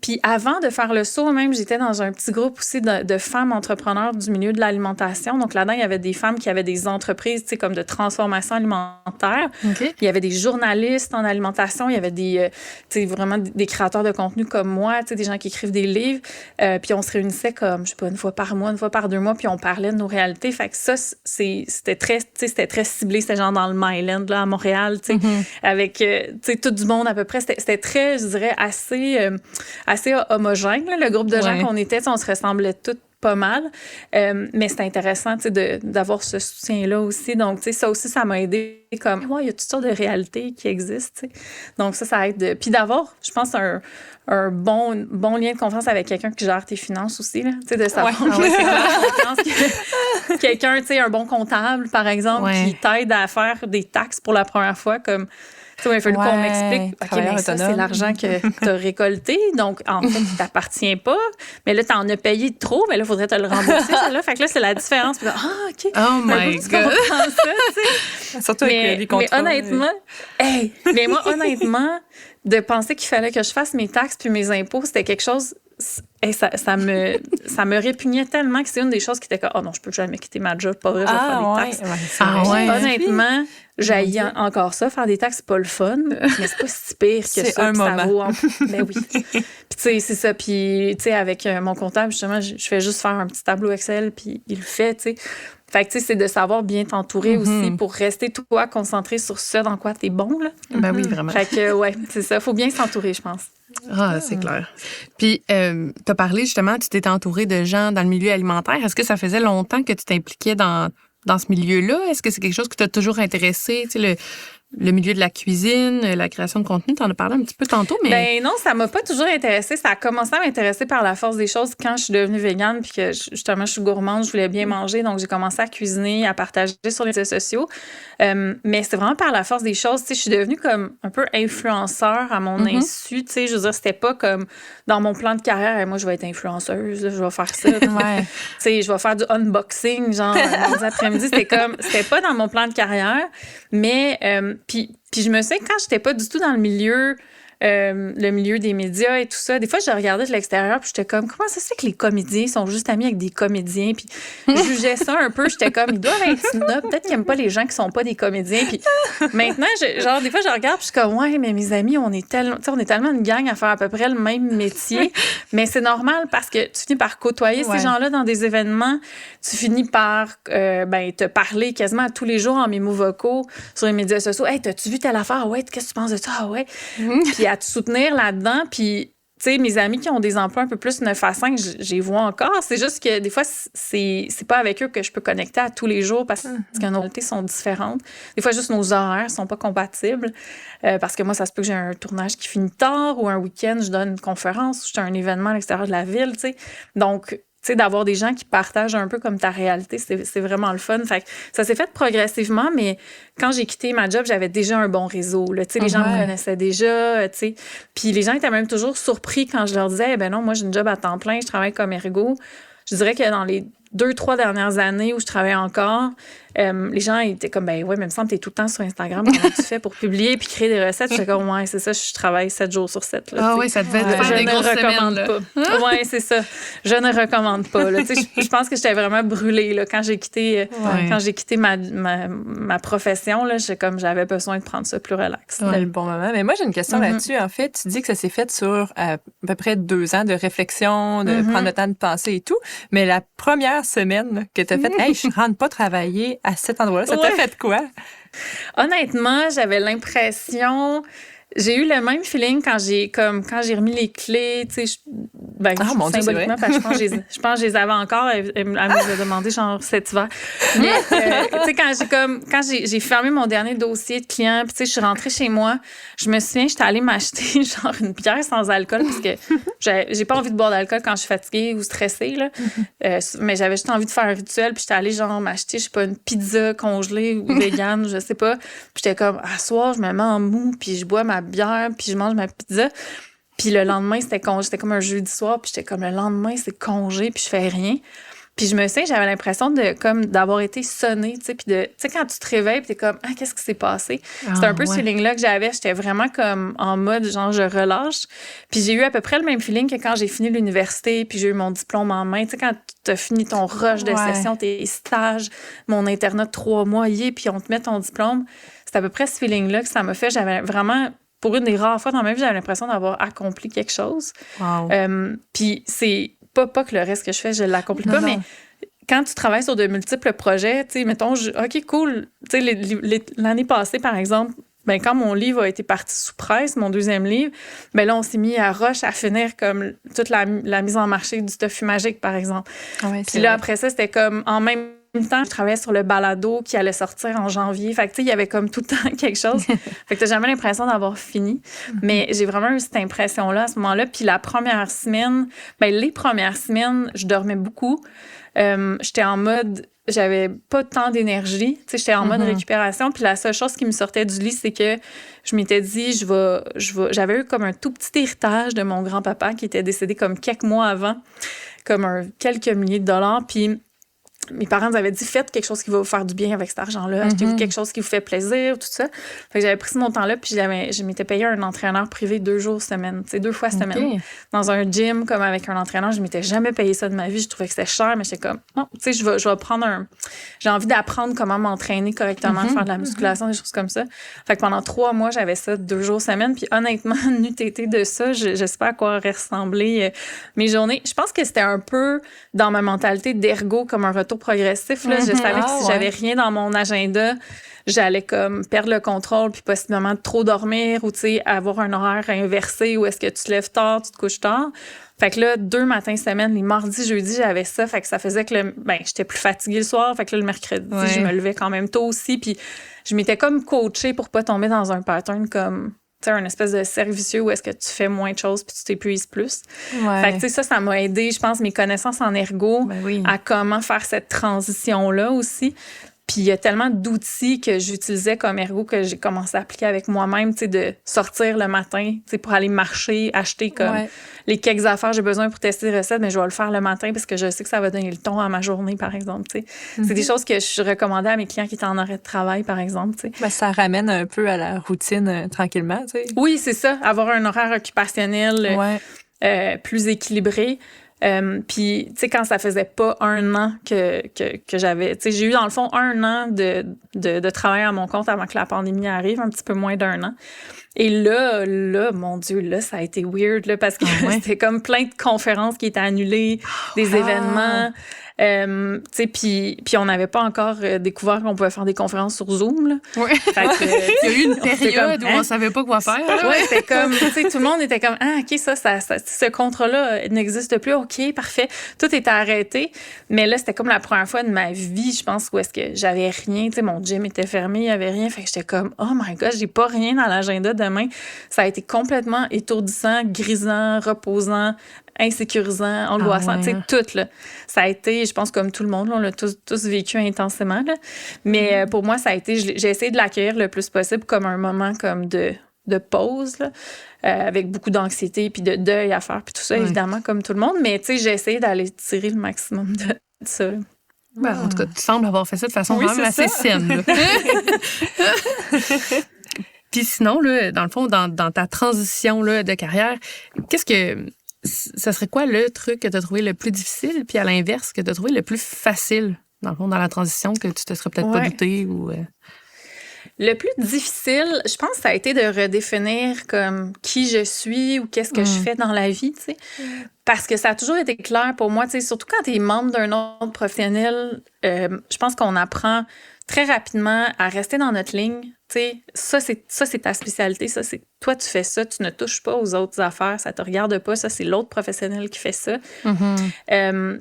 Speaker 3: Puis avant de faire le saut, même, j'étais dans un petit groupe aussi de femmes entrepreneurs du milieu de l'alimentation. Donc là-dedans, il y avait des femmes qui avaient des entreprises, tu sais, comme de transformation alimentaire.
Speaker 1: Okay.
Speaker 3: Il y avait des journalistes en alimentation, il y avait des, tu sais, vraiment des créateurs de contenu comme moi, tu sais, des gens qui écrivent des livres. Puis on se réunissait comme, je sais pas, une fois par mois, une fois par 2 mois, puis on parlait de nos réalités. Fait que ça, c'était très, tu sais, c'était très ciblé. C'était genre dans le Myland, là, à Montréal, tu sais, avec, tu sais, tout du monde à peu près. C'était très, je dirais, assez homogène, là, le groupe de gens qu'on était. On se ressemblait toutes pas mal. Mais c'est intéressant, tu sais, d'avoir ce soutien-là aussi. Donc, tu sais, ça aussi, ça m'a aidé. Comme, il y a toutes sortes de réalités qui existent, tu sais. Donc, ça aide. Puis d'avoir, je pense, un bon lien de confiance avec quelqu'un qui gère tes finances aussi, là. Tu sais, de savoir que quelqu'un, tu sais, un bon comptable, par exemple, qui t'aide à faire des taxes pour la première fois, comme... Il a fallu qu'on m'explique, OK, mais ça, c'est l'argent que tu as récolté. Donc, en fait, il ne t'appartient pas. Mais là, tu en as payé trop, mais là, il faudrait te le rembourser, ça, là. Fait que là, c'est la différence. Puis là, OK.
Speaker 1: Oh my God.
Speaker 3: Ça,
Speaker 2: surtout avec les contrôles.
Speaker 3: Mais honnêtement, honnêtement, de penser qu'il fallait que je fasse mes taxes puis mes impôts, c'était quelque chose... Et ça me répugnait tellement que c'est une des choses qui était comme, oh non, je peux jamais quitter ma job, pas vrai, je vais faire des taxes. Honnêtement, j'haïs encore ça, faire des taxes, c'est pas le fun, mais c'est pas si pire que
Speaker 2: c'est
Speaker 3: ça.
Speaker 2: Un moment.
Speaker 3: Ça vaut ben oui. Puis tu sais, c'est ça. Puis tu sais, avec mon comptable, justement, je fais juste faire un petit tableau Excel, puis il le fait, tu sais. Fait que, tu sais, c'est de savoir bien t'entourer aussi pour rester, toi, concentré sur ce dans quoi t'es bon, là.
Speaker 1: Ben oui, vraiment.
Speaker 3: Fait que, ouais, c'est ça. Faut bien s'entourer, je pense.
Speaker 1: Ah, c'est clair. Puis, tu as parlé justement, tu t'es entourée de gens dans le milieu alimentaire. Est-ce que ça faisait longtemps que tu t'impliquais dans ce milieu-là? Est-ce que c'est quelque chose qui t'a toujours intéressé? Tu sais, le milieu de la cuisine, la création de contenu, t'en as parlé un petit peu tantôt, mais...
Speaker 3: Ben non, ça m'a pas toujours intéressée. Ça a commencé à m'intéresser par la force des choses quand je suis devenue végane puis que, justement, je suis gourmande, je voulais bien manger. Donc, j'ai commencé à cuisiner, à partager sur les réseaux sociaux. Mais c'est vraiment par la force des choses. Tu sais, je suis devenue comme un peu influenceur à mon insu. Tu sais, je veux dire, c'était pas comme dans mon plan de carrière, moi, je vais être influenceuse, je vais faire ça. Tu sais, je vais faire du unboxing, genre, mardi après-midi. C'était pas dans mon plan de carrière. Mais, puis je me sais, quand j'étais pas du tout dans le milieu des médias et tout ça, des fois, je regardais de l'extérieur puis j'étais comme, comment ça se fait que les comédiens sont juste amis avec des comédiens? Puis je jugeais ça un peu. J'étais comme, ils doivent être snobs. Peut-être qu'ils n'aiment pas les gens qui sont pas des comédiens. Puis maintenant, genre, des fois, je regarde puis je suis comme, ouais, mais mes amis, on est tellement une gang à faire à peu près le même métier. Mais c'est normal parce que tu finis par côtoyer ces gens-là dans des événements. Tu finis par te parler quasiment à tous les jours en mémo vocaux sur les médias sociaux. Hey, t'as-tu vu telle affaire? Ouais, qu'est-ce que tu penses de ça? Ah ouais. Puis à te soutenir là-dedans. Puis, tu sais, mes amis qui ont des emplois un peu plus 9 à 5, je les vois encore. C'est juste que des fois, c'est pas avec eux que je peux connecter à tous les jours parce que nos réalités sont différentes. Des fois, juste nos horaires sont pas compatibles. Parce que moi, ça se peut que j'ai un tournage qui finit tard ou un week-end, je donne une conférence ou j'ai un événement à l'extérieur de la ville, tu sais. Donc, tu sais, d'avoir des gens qui partagent un peu comme ta réalité, c'est vraiment le fun. Fait que ça s'est fait progressivement, mais quand j'ai quitté ma job, j'avais déjà un bon réseau. Là. Tu sais, les gens me connaissaient déjà, tu sais. Puis les gens étaient même toujours surpris quand je leur disais, ben non, moi, j'ai une job à temps plein, je travaille comme ergo. Je dirais que dans les 2-3 dernières années où je travaillais encore, les gens étaient comme, ben ouais, mais il me semble que t'es tout le temps sur Instagram, comment tu fais pour publier puis créer des recettes? J'étais comme, ouais, c'est ça, je travaille 7 jours sur 7. Là,
Speaker 1: oui, ça devait être faire des grosses semaines.
Speaker 3: Oui, c'est ça. Je ne recommande pas. Là. Je pense que j'étais vraiment brûlée là, quand j'ai quitté, ma profession. Là, j'avais besoin de prendre ça plus relax.
Speaker 2: C'était le bon moment. Mais moi, j'ai une question là-dessus. En fait, tu dis que ça s'est fait sur à peu près 2 ans de réflexion, de prendre le temps de penser et tout. Mais la première semaine là, que tu as fait, hey, je ne rentre pas travailler à cet endroit-là, ça t'a fait quoi?
Speaker 3: Honnêtement, j'avais l'impression... J'ai eu le même feeling quand j'ai remis les clés, tu sais, Ben,
Speaker 2: mon Dieu,
Speaker 3: symboliquement, parce que je pense que je les avais encore. Elle me les a demandé, genre, cet hiver. Mais, tu sais, quand j'ai fermé mon dernier dossier de client, puis tu sais, je suis rentrée chez moi, je me souviens, j'étais allée m'acheter, genre, une bière sans alcool, parce que j'ai pas envie de boire d'alcool quand je suis fatiguée ou stressée, là. Mais j'avais juste envie de faire un rituel, puis j'étais allée, genre, m'acheter, je sais pas, une pizza congelée ou végane, je sais pas. Puis j'étais comme, à soir, je me mets en mou, puis je bois ma bière, puis je mange ma pizza. Puis le lendemain, c'était congé. C'était comme un jeudi soir, puis j'étais comme, le lendemain, c'est congé, puis je fais rien. Puis je me sais, j'avais l'impression d'avoir été sonnée, tu sais, puis tu sais, quand tu te réveilles, puis t'es comme, ah, qu'est-ce qui s'est passé? C'était un peu ce feeling-là que j'avais. J'étais vraiment comme en mode, genre, je relâche. Puis j'ai eu à peu près le même feeling que quand j'ai fini l'université, puis j'ai eu mon diplôme en main. Tu sais, quand t'as fini ton rush de session, tes stages, mon internat de 3 mois, puis on te met ton diplôme. C'est à peu près ce feeling-là que ça m'a fait. J'avais vraiment... Pour une des rares fois dans ma vie, j'avais l'impression d'avoir accompli quelque chose.
Speaker 1: Wow.
Speaker 3: Puis c'est pas que le reste que je fais, je l'accomplis pas, mais quand tu travailles sur de multiples projets, tu sais, mettons, OK, cool. Tu sais, l'année passée, par exemple, ben quand mon livre a été parti sous presse, mon 2e livre, ben là, on s'est mis à rush à finir comme toute la mise en marché du tofu magique, par exemple. Puis là, après ça, c'était comme en même temps, je travaillais sur le balado qui allait sortir en janvier. Fait que, tu sais, il y avait comme tout le temps quelque chose. Fait que t'as jamais l'impression d'avoir fini. Mais j'ai vraiment eu cette impression-là à ce moment-là. Puis la première semaine, ben les premières semaines, je dormais beaucoup. J'étais en mode... J'avais pas tant d'énergie. Tu sais, j'étais en mode récupération. Puis la seule chose qui me sortait du lit, c'est que je m'étais dit, j'avais eu comme un tout petit héritage de mon grand-papa qui était décédé comme quelques mois avant, comme quelques milliers de dollars. Puis mes parents avaient dit, faites quelque chose qui va vous faire du bien avec cet argent-là. Achetez-vous quelque chose qui vous fait plaisir, tout ça. Fait que j'avais pris ce montant-là, puis je m'étais payé un entraîneur privé 2 jours semaine, tu sais, 2 fois semaine. Dans un gym, comme avec un entraîneur. Je m'étais jamais payé ça de ma vie. Je trouvais que c'était cher, mais j'étais comme, non, tu sais, je vais prendre j'ai envie d'apprendre comment m'entraîner correctement, faire de la musculation, des choses comme ça. Fait que pendant 3 mois, j'avais ça 2 jours semaine. Puis honnêtement, n'eût été de ça, je sais pas à quoi auraient ressemblé mes journées. Je pense que c'était un peu dans ma mentalité d'ergo, comme un retour progressif. Là. Je savais que si j'avais rien dans mon agenda, j'allais comme perdre le contrôle puis possiblement trop dormir ou, tu sais, avoir un horaire inversé où est-ce que tu te lèves tard, tu te couches tard. Fait que là, 2 matins semaine, les mardis, jeudis, j'avais ça. Fait que ça faisait que j'étais plus fatiguée le soir. Fait que là, le mercredi, je me levais quand même tôt aussi. Puis je m'étais comme coachée pour pas tomber dans un pattern comme... Tu sais, un espèce de cercle vicieux où est-ce que tu fais moins de choses puis tu t'épuises plus. Fait que, tu sais, ça m'a aidé, je pense, mes connaissances en ergo à comment faire cette transition-là aussi. Puis il y a tellement d'outils que j'utilisais comme ergo que j'ai commencé à appliquer avec moi-même, tu sais, de sortir le matin, tu sais, pour aller marcher, acheter comme les quelques affaires que j'ai besoin pour tester les recettes, mais je vais le faire le matin parce que je sais que ça va donner le ton à ma journée, par exemple, tu sais. C'est des choses que je recommandais à mes clients qui étaient en arrêt de travail, par exemple, tu sais.
Speaker 2: Ben, ça ramène un peu à la routine tranquillement, tu sais.
Speaker 3: Oui, c'est ça, avoir un horaire occupationnel plus équilibré. Puis, tu sais, quand ça faisait pas 1 an que j'avais... Tu sais, j'ai eu, dans le fond, 1 an de travail à mon compte avant que la pandémie arrive, un petit peu moins d'1 an. Et là, mon Dieu, là, ça a été weird, là, parce que c'était comme plein de conférences qui étaient annulées, des événements... tu sais, puis on n'avait pas encore découvert qu'on pouvait faire des conférences sur Zoom, là. Fait que,
Speaker 1: il y a eu une période où on savait pas quoi faire.
Speaker 3: C'était comme, tu sais, tout le monde était comme, OK, ça, ce contrat-là n'existe plus. OK, parfait. Tout était arrêté. Mais là, c'était comme la première fois de ma vie, je pense, où est-ce que j'avais rien. Tu sais, mon gym était fermé, il y avait rien. Fait que j'étais comme, oh my God, j'ai pas rien dans l'agenda demain. Ça a été complètement étourdissant, grisant, reposant, insécurisant, angoissant, tu sais, tout, là. Ça a été, je pense, comme tout le monde, là, on l'a tous vécu intensément, là. Mais pour moi, ça a été, j'ai essayé de l'accueillir le plus possible comme un moment comme de pause, là, avec beaucoup d'anxiété puis de deuil à faire, puis tout ça, évidemment, comme tout le monde. Mais, tu sais, j'ai essayé d'aller tirer le maximum de ça, là.
Speaker 1: Ben, en tout cas, tu sembles avoir fait ça de façon vraiment assez saine, là. Puis sinon, là, dans le fond, dans ta transition là, de carrière, ça serait quoi le truc que tu as trouvé le plus difficile, puis à l'inverse, que tu as trouvé le plus facile, dans le fond, dans la transition, que tu te serais peut-être pas douté ou...
Speaker 3: Le plus difficile, je pense, ça a été de redéfinir comme qui je suis ou qu'est-ce que je fais dans la vie, tu sais. parce que ça a toujours été clair pour moi, tu sais, surtout quand tu es membre d'un ordre professionnel, je pense qu'on apprend très rapidement à rester dans notre ligne. Tu sais, ça, c'est ta spécialité. Ça, c'est toi, tu fais ça. Tu ne touches pas aux autres affaires. Ça te regarde pas. Ça, c'est l'autre professionnel qui fait ça.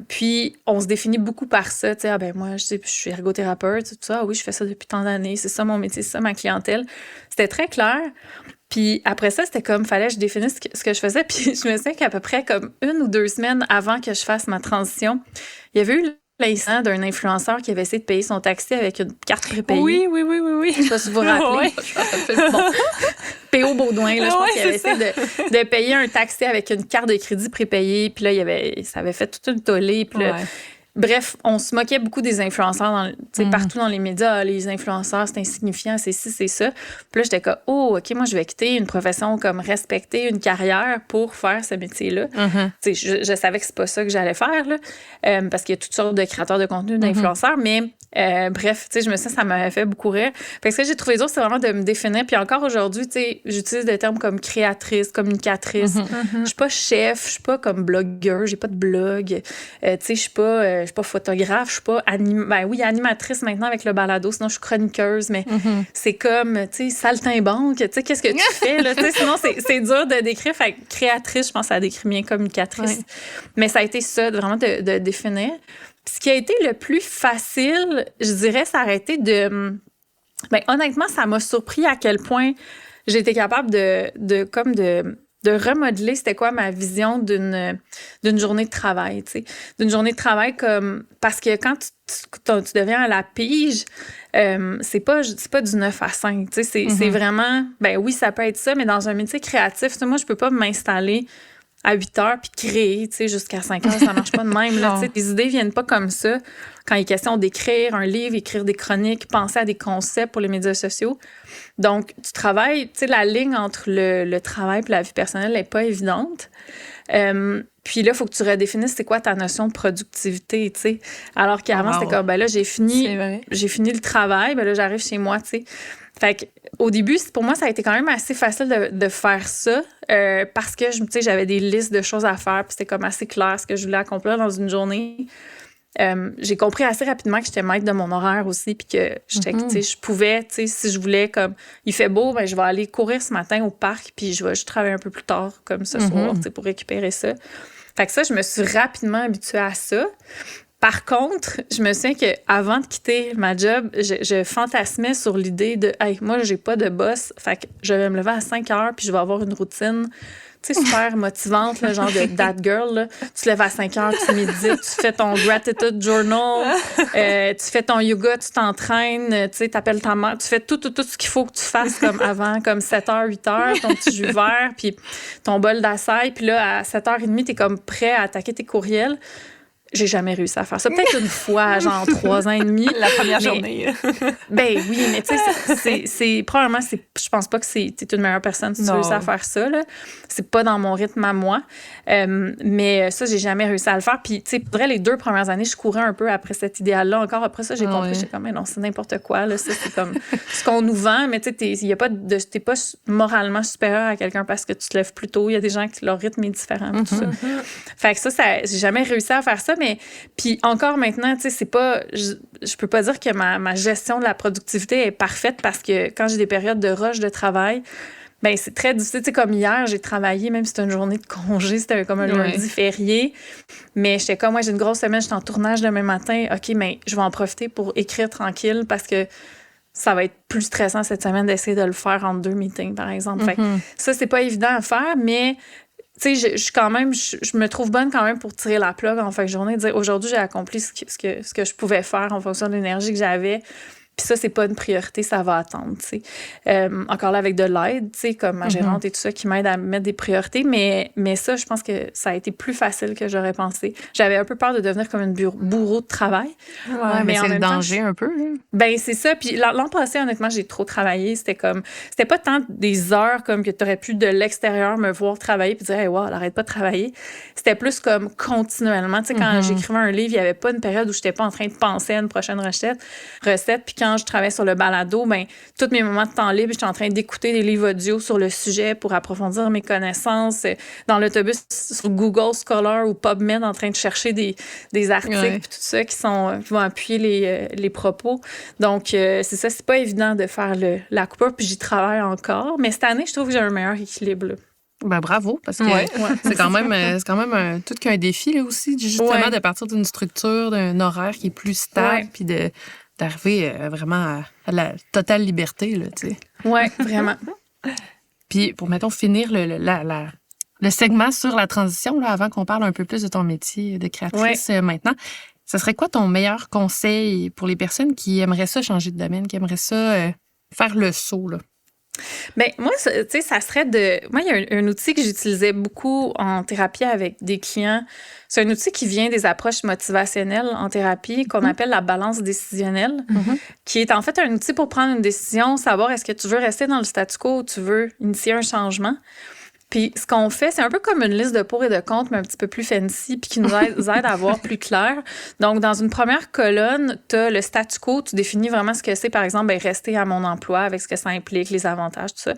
Speaker 3: Puis, on se définit beaucoup par ça. Tu sais, moi, je suis ergothérapeute. Tout ça. Ah oui, je fais ça depuis tant d'années. C'est ça mon métier. C'est ça ma clientèle. C'était très clair. Puis après ça, c'était comme, fallait que je définisse ce que je faisais. Puis je me souviens qu'à peu près comme 1 ou 2 semaines avant que je fasse ma transition, il y avait eu l'incident d'un influenceur qui avait essayé de payer son taxi avec une carte prépayée.
Speaker 2: Oui.
Speaker 3: Je sais pas si vous vous rappelez. Bon. P.O. Baudouin, là, je pense qu'il avait essayé de payer un taxi avec une carte de crédit prépayée. Puis là, ça avait fait toute une tollée. Puis là, bref, on se moquait beaucoup des influenceurs partout dans les médias. Les influenceurs, c'est insignifiant, c'est ci, c'est ça. Puis là, j'étais comme, OK, moi, je vais quitter une profession comme respecter une carrière pour faire ce métier-là. Je savais que c'est pas ça que j'allais faire, là, parce qu'il y a toutes sortes de créateurs de contenu, d'influenceurs, mais bref, je me sens ça m'avait fait beaucoup rire. Fait que ce que j'ai trouvé dur, c'est vraiment de me définir. Puis encore aujourd'hui, j'utilise des termes comme créatrice, communicatrice. Je suis pas chef, je suis pas comme blogueur, j'ai pas de blog. Je suis pas photographe, je suis pas animatrice maintenant avec le balado, sinon je suis chroniqueuse, mais c'est comme, saltimbanque, qu'est-ce que tu fais, là, sinon c'est dur de décrire. Fait que créatrice, je pense que ça décrit bien communicatrice. Mais ça a été ça, vraiment de définir. Puis ce qui a été le plus facile, je dirais, ça a été honnêtement, ça m'a surpris à quel point j'ai été capable de remodeler c'était quoi ma vision d'une journée de travail, tu sais. D'une journée de travail parce que quand tu deviens à la pige, c'est pas du 9 à 5, tu sais. C'est vraiment, oui, ça peut être ça, mais dans un métier créatif, tu sais, moi, je peux pas m'installer à 8 heures puis créer, tu sais, jusqu'à 5 heures, ça marche pas de même, là, tu sais. Les idées viennent pas comme ça. Quand il est question d'écrire un livre, écrire des chroniques, penser à des concepts pour les médias sociaux. Donc, tu travailles, tu sais, la ligne entre le travail et la vie personnelle n'est pas évidente. Puis là, il faut que tu redéfinisses c'est quoi ta notion de productivité, tu sais. Alors qu'avant, c'était comme, là, j'ai fini le travail, là, j'arrive chez moi, tu sais. Fait que, au début, pour moi, ça a été quand même assez facile de faire ça parce que, tu sais, j'avais des listes de choses à faire puis c'était comme assez clair ce que je voulais accomplir dans une journée. J'ai compris assez rapidement que j'étais maître de mon horaire aussi puis que je pouvais, si je voulais, comme il fait beau, je vais aller courir ce matin au parc puis je vais juste travailler un peu plus tard comme ce soir pour récupérer ça. Fait que ça, je me suis rapidement habituée à ça. Par contre, je me souviens qu'avant de quitter ma job, je fantasmais sur l'idée de « Hey, moi, j'ai pas de boss, fait que je vais me lever à 5 heures puis je vais avoir une routine tu sais, super motivante, là, genre de that girl. Là. Tu te lèves à 5 heures, tu médites, tu fais ton gratitude journal, tu fais ton yoga, tu t'entraînes, tu sais, t'appelles ta mère, tu fais tout ce qu'il faut que tu fasses comme avant, comme 7 heures, 8 heures, ton petit jus vert, puis ton bol d'açaï, puis là, à 7h30, t'es comme prêt à attaquer tes courriels. J'ai jamais réussi à faire ça. Peut-être une fois, genre 3 ans et demi.
Speaker 2: La première journée.
Speaker 3: Ben oui, mais tu sais, c'est probablement, je pense pas que t'es une meilleure personne si tu réussis à faire ça, là. C'est pas dans mon rythme à moi. Mais ça, j'ai jamais réussi à le faire. Puis, tu sais, pour vrai, les 2 premières années, je courais un peu après cet idéal-là. Encore après ça, j'ai compris, j'étais comme, mais non, c'est n'importe quoi, là. Ça, c'est comme ce qu'on nous vend, mais tu sais, t'es pas moralement supérieur à quelqu'un parce que tu te lèves plus tôt. Il y a des gens qui leur rythme est différent, tout ça. Fait que ça, j'ai jamais réussi à faire ça. Mais puis encore maintenant, tu sais, c'est pas, je peux pas dire que ma gestion de la productivité est parfaite parce que quand j'ai des périodes de rush de travail, ben c'est très difficile. Tu sais, comme hier, j'ai travaillé, même si c'était une journée de congé, c'était comme un lundi férié. Mais j'étais comme, moi, j'ai une grosse semaine, j'étais en tournage demain matin. OK, mais je vais en profiter pour écrire tranquille parce que ça va être plus stressant cette semaine d'essayer de le faire entre 2 meetings, par exemple. Fait que ça, c'est pas évident à faire, mais tu sais, je me trouve bonne quand même pour tirer la plug en fin de journée, dire aujourd'hui, j'ai accompli ce que je pouvais faire en fonction de l'énergie que j'avais. Puis ça, c'est pas une priorité, ça va attendre, tu sais. Encore là, avec de l'aide, tu sais, comme ma gérante et tout ça, qui m'aide à mettre des priorités. Mais ça, je pense que ça a été plus facile que j'aurais pensé. J'avais un peu peur de devenir comme une bourreau de travail.
Speaker 1: Ouais, mais c'est le danger un peu. Là.
Speaker 3: Ben c'est ça. Puis l'an passé, honnêtement, j'ai trop travaillé. C'était pas tant des heures comme que tu aurais pu de l'extérieur me voir travailler puis dire, hey, wow, elle arrête pas de travailler. C'était plus comme continuellement. Tu sais, quand j'écrivais un livre, il y avait pas une période où j'étais pas en train de penser à une prochaine recette. Puis quand je travaille sur le balado, ben tous mes moments de temps libre, je suis en train d'écouter des livres audio sur le sujet pour approfondir mes connaissances. Dans l'autobus, sur Google Scholar ou PubMed, en train de chercher des articles, tout ça, qui vont appuyer les propos. Donc, c'est ça, c'est pas évident de faire la coupure, puis j'y travaille encore. Mais cette année, je trouve que j'ai un meilleur équilibre, là.
Speaker 1: Ben bravo, parce que c'est quand même tout qu'un défi là, aussi, justement, de partir d'une structure, d'un horaire qui est plus stable, puis d'arriver vraiment à la totale liberté, là, tu sais.
Speaker 3: Oui, vraiment.
Speaker 1: Puis pour, mettons, finir le segment sur la transition, là, avant qu'on parle un peu plus de ton métier de créatrice maintenant, ce serait quoi ton meilleur conseil pour les personnes qui aimeraient ça changer de domaine, qui aimeraient ça faire le saut, là?
Speaker 3: Bien, moi, tu sais, ça serait Moi, il y a un outil que j'utilisais beaucoup en thérapie avec des clients. C'est un outil qui vient des approches motivationnelles en thérapie qu'on appelle la balance décisionnelle, qui est en fait un outil pour prendre une décision, savoir est-ce que tu veux rester dans le statu quo ou tu veux initier un changement. Puis ce qu'on fait, c'est un peu comme une liste de pour et de contre, mais un petit peu plus fancy, puis qui nous aide à voir plus clair. Donc, dans une première colonne, tu as le statu quo, tu définis vraiment ce que c'est, par exemple, rester à mon emploi avec ce que ça implique, les avantages, tout ça.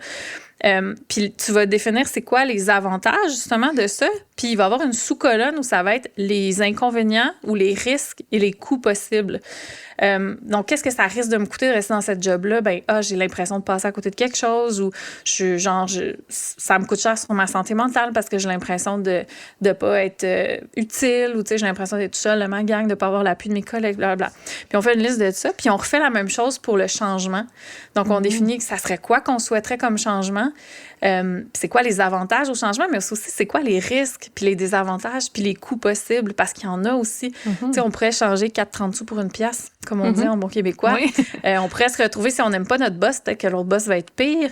Speaker 3: Puis tu vas définir c'est quoi les avantages, justement, de ça. Puis il va y avoir une sous-colonne où ça va être les inconvénients ou les risques et les coûts possibles. Donc, qu'est-ce que ça risque de me coûter de rester dans cette job-là? Ben, j'ai l'impression de passer à côté de quelque chose ou ça me coûte cher sur ma santé mentale parce que j'ai l'impression de ne pas être utile ou, tu sais, j'ai l'impression d'être toute seule de ma gang, de ne pas avoir l'appui de mes collègues, blablabla. Puis on fait une liste de ça, puis on refait la même chose pour le changement. Donc, on définit que ça serait quoi qu'on souhaiterait comme changement. C'est quoi les avantages au changement, mais aussi c'est quoi les risques, puis les désavantages, puis les coûts possibles, parce qu'il y en a aussi. Tu sais, on pourrait changer 4,30 sous pour une pièce, comme on dit en bon québécois.
Speaker 1: Oui.
Speaker 3: On pourrait se retrouver, si on n'aime pas notre boss, peut-être que l'autre boss va être pire.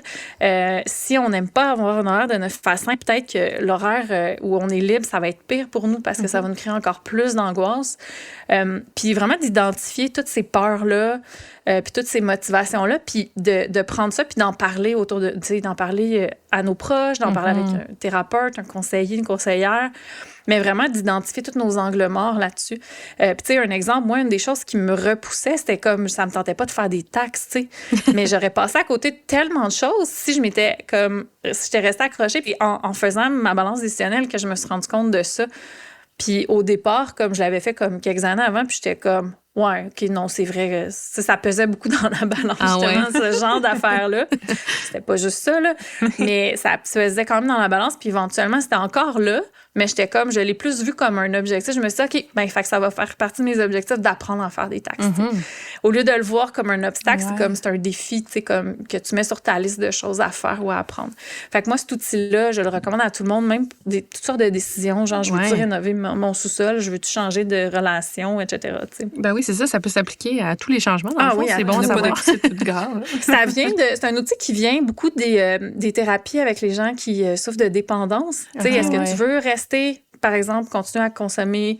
Speaker 3: Si on n'aime pas avoir un horaire de 9 à 5, peut-être que l'horaire où on est libre, ça va être pire pour nous parce que ça va nous créer encore plus d'angoisse. Puis vraiment d'identifier toutes ces peurs-là, puis toutes ces motivations-là, puis de prendre ça, puis d'en parler autour de, tu sais, d'en parler à nos proches, d'en parler avec un thérapeute, un conseiller, une conseillère, mais vraiment d'identifier tous nos angles morts là-dessus. Puis tu sais, un exemple, moi, une des choses qui me repoussait, c'était comme, ça me tentait pas de faire des taxes, tu sais, mais j'aurais passé à côté de tellement de choses si j'étais restée accrochée, puis en faisant ma balance décisionnelle, que je me suis rendu compte de ça. Puis au départ, comme je l'avais fait comme quelques années avant, puis j'étais comme, ouais, OK, non, c'est vrai, ça pesait beaucoup dans la balance, justement, ce genre d'affaires-là. C'était pas juste ça, là, mais ça se faisait quand même dans la balance, puis éventuellement, c'était encore là, mais j'étais comme, je l'ai plus vu comme un objectif. Je me suis dit, OK, ben, fait que ça va faire partie de mes objectifs d'apprendre à faire des taxes. Au lieu de le voir comme un obstacle, c'est un défi, tu sais, comme que tu mets sur ta liste de choses à faire ou à apprendre. Fait que moi, cet outil-là, je le recommande à tout le monde, même pour toutes sortes de décisions, genre, je veux-tu rénover mon sous-sol, je veux-tu changer de relation, etc., tu sais.
Speaker 1: Ben oui, c'est ça peut s'appliquer à tous les changements. Dans le fond,
Speaker 3: oui,
Speaker 1: c'est bon à savoir.
Speaker 3: C'est un outil qui vient beaucoup des thérapies avec les gens qui souffrent de dépendance. Tu sais, est-ce que tu veux rester, par exemple, continuer à consommer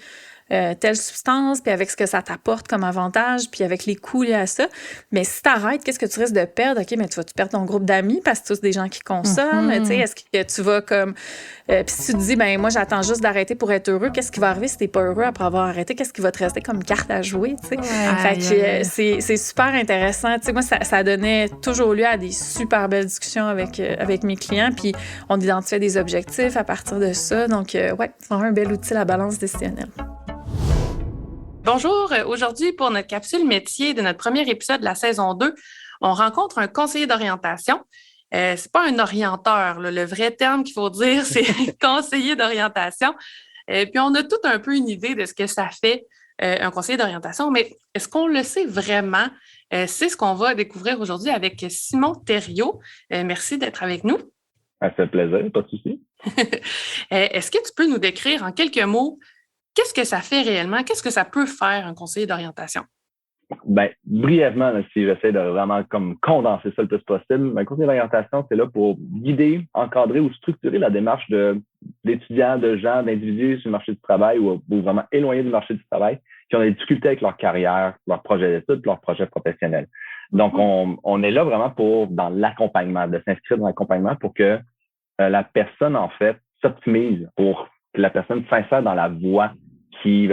Speaker 3: telle substance, puis avec ce que ça t'apporte comme avantage, puis avec les coûts liés à ça. Mais si t'arrêtes, qu'est-ce que tu risques de perdre? OK, mais tu vas-tu perdre ton groupe d'amis parce que c'est tous des gens qui consomment? Tu sais, est-ce que tu vas comme... puis si tu te dis, ben moi, j'attends juste d'arrêter pour être heureux, qu'est-ce qui va arriver si t'es pas heureux après avoir arrêté? Qu'est-ce qui va te rester comme carte à jouer, tu sais? Fait que c'est super intéressant. Tu sais, moi, ça donnait toujours lieu à des super belles discussions avec mes clients, puis on identifiait des objectifs à partir de ça. Donc, c'est vraiment un bel outil, la balance décisionnelle.
Speaker 1: Bonjour, aujourd'hui pour notre capsule métier de notre premier épisode de la saison 2, on rencontre un conseiller d'orientation. C'est pas un orienteur, là. Le vrai terme qu'il faut dire, c'est conseiller d'orientation. Puis on a tout un peu une idée de ce que ça fait, un conseiller d'orientation, mais est-ce qu'on le sait vraiment? C'est ce qu'on va découvrir aujourd'hui avec Simon Thériault. Merci d'être avec nous.
Speaker 4: Ça fait plaisir, pas de souci.
Speaker 1: Est-ce que tu peux nous décrire en quelques mots qu'est-ce que ça fait réellement? Qu'est-ce que ça peut faire, un conseiller d'orientation?
Speaker 4: Ben, brièvement, là, si j'essaie de vraiment comme condenser ça le plus possible, un conseiller d'orientation, c'est là pour guider, encadrer ou structurer la démarche d'étudiants, de gens, d'individus sur le marché du travail ou vraiment éloignés du marché du travail qui ont des difficultés avec leur carrière, leur projet d'études, leur projet professionnel. Donc, on est là vraiment dans l'accompagnement, de s'inscrire dans l'accompagnement pour que la personne, en fait, s'optimise, pour que la personne s'insère dans la voie qui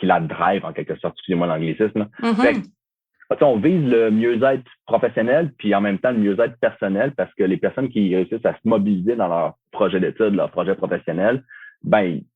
Speaker 4: la drive, en quelque sorte, excusez-moi l'anglicisme. Fait On vise le mieux-être professionnel puis en même temps le mieux-être personnel parce que les personnes qui réussissent à se mobiliser dans leur projet d'études, leur projet professionnel,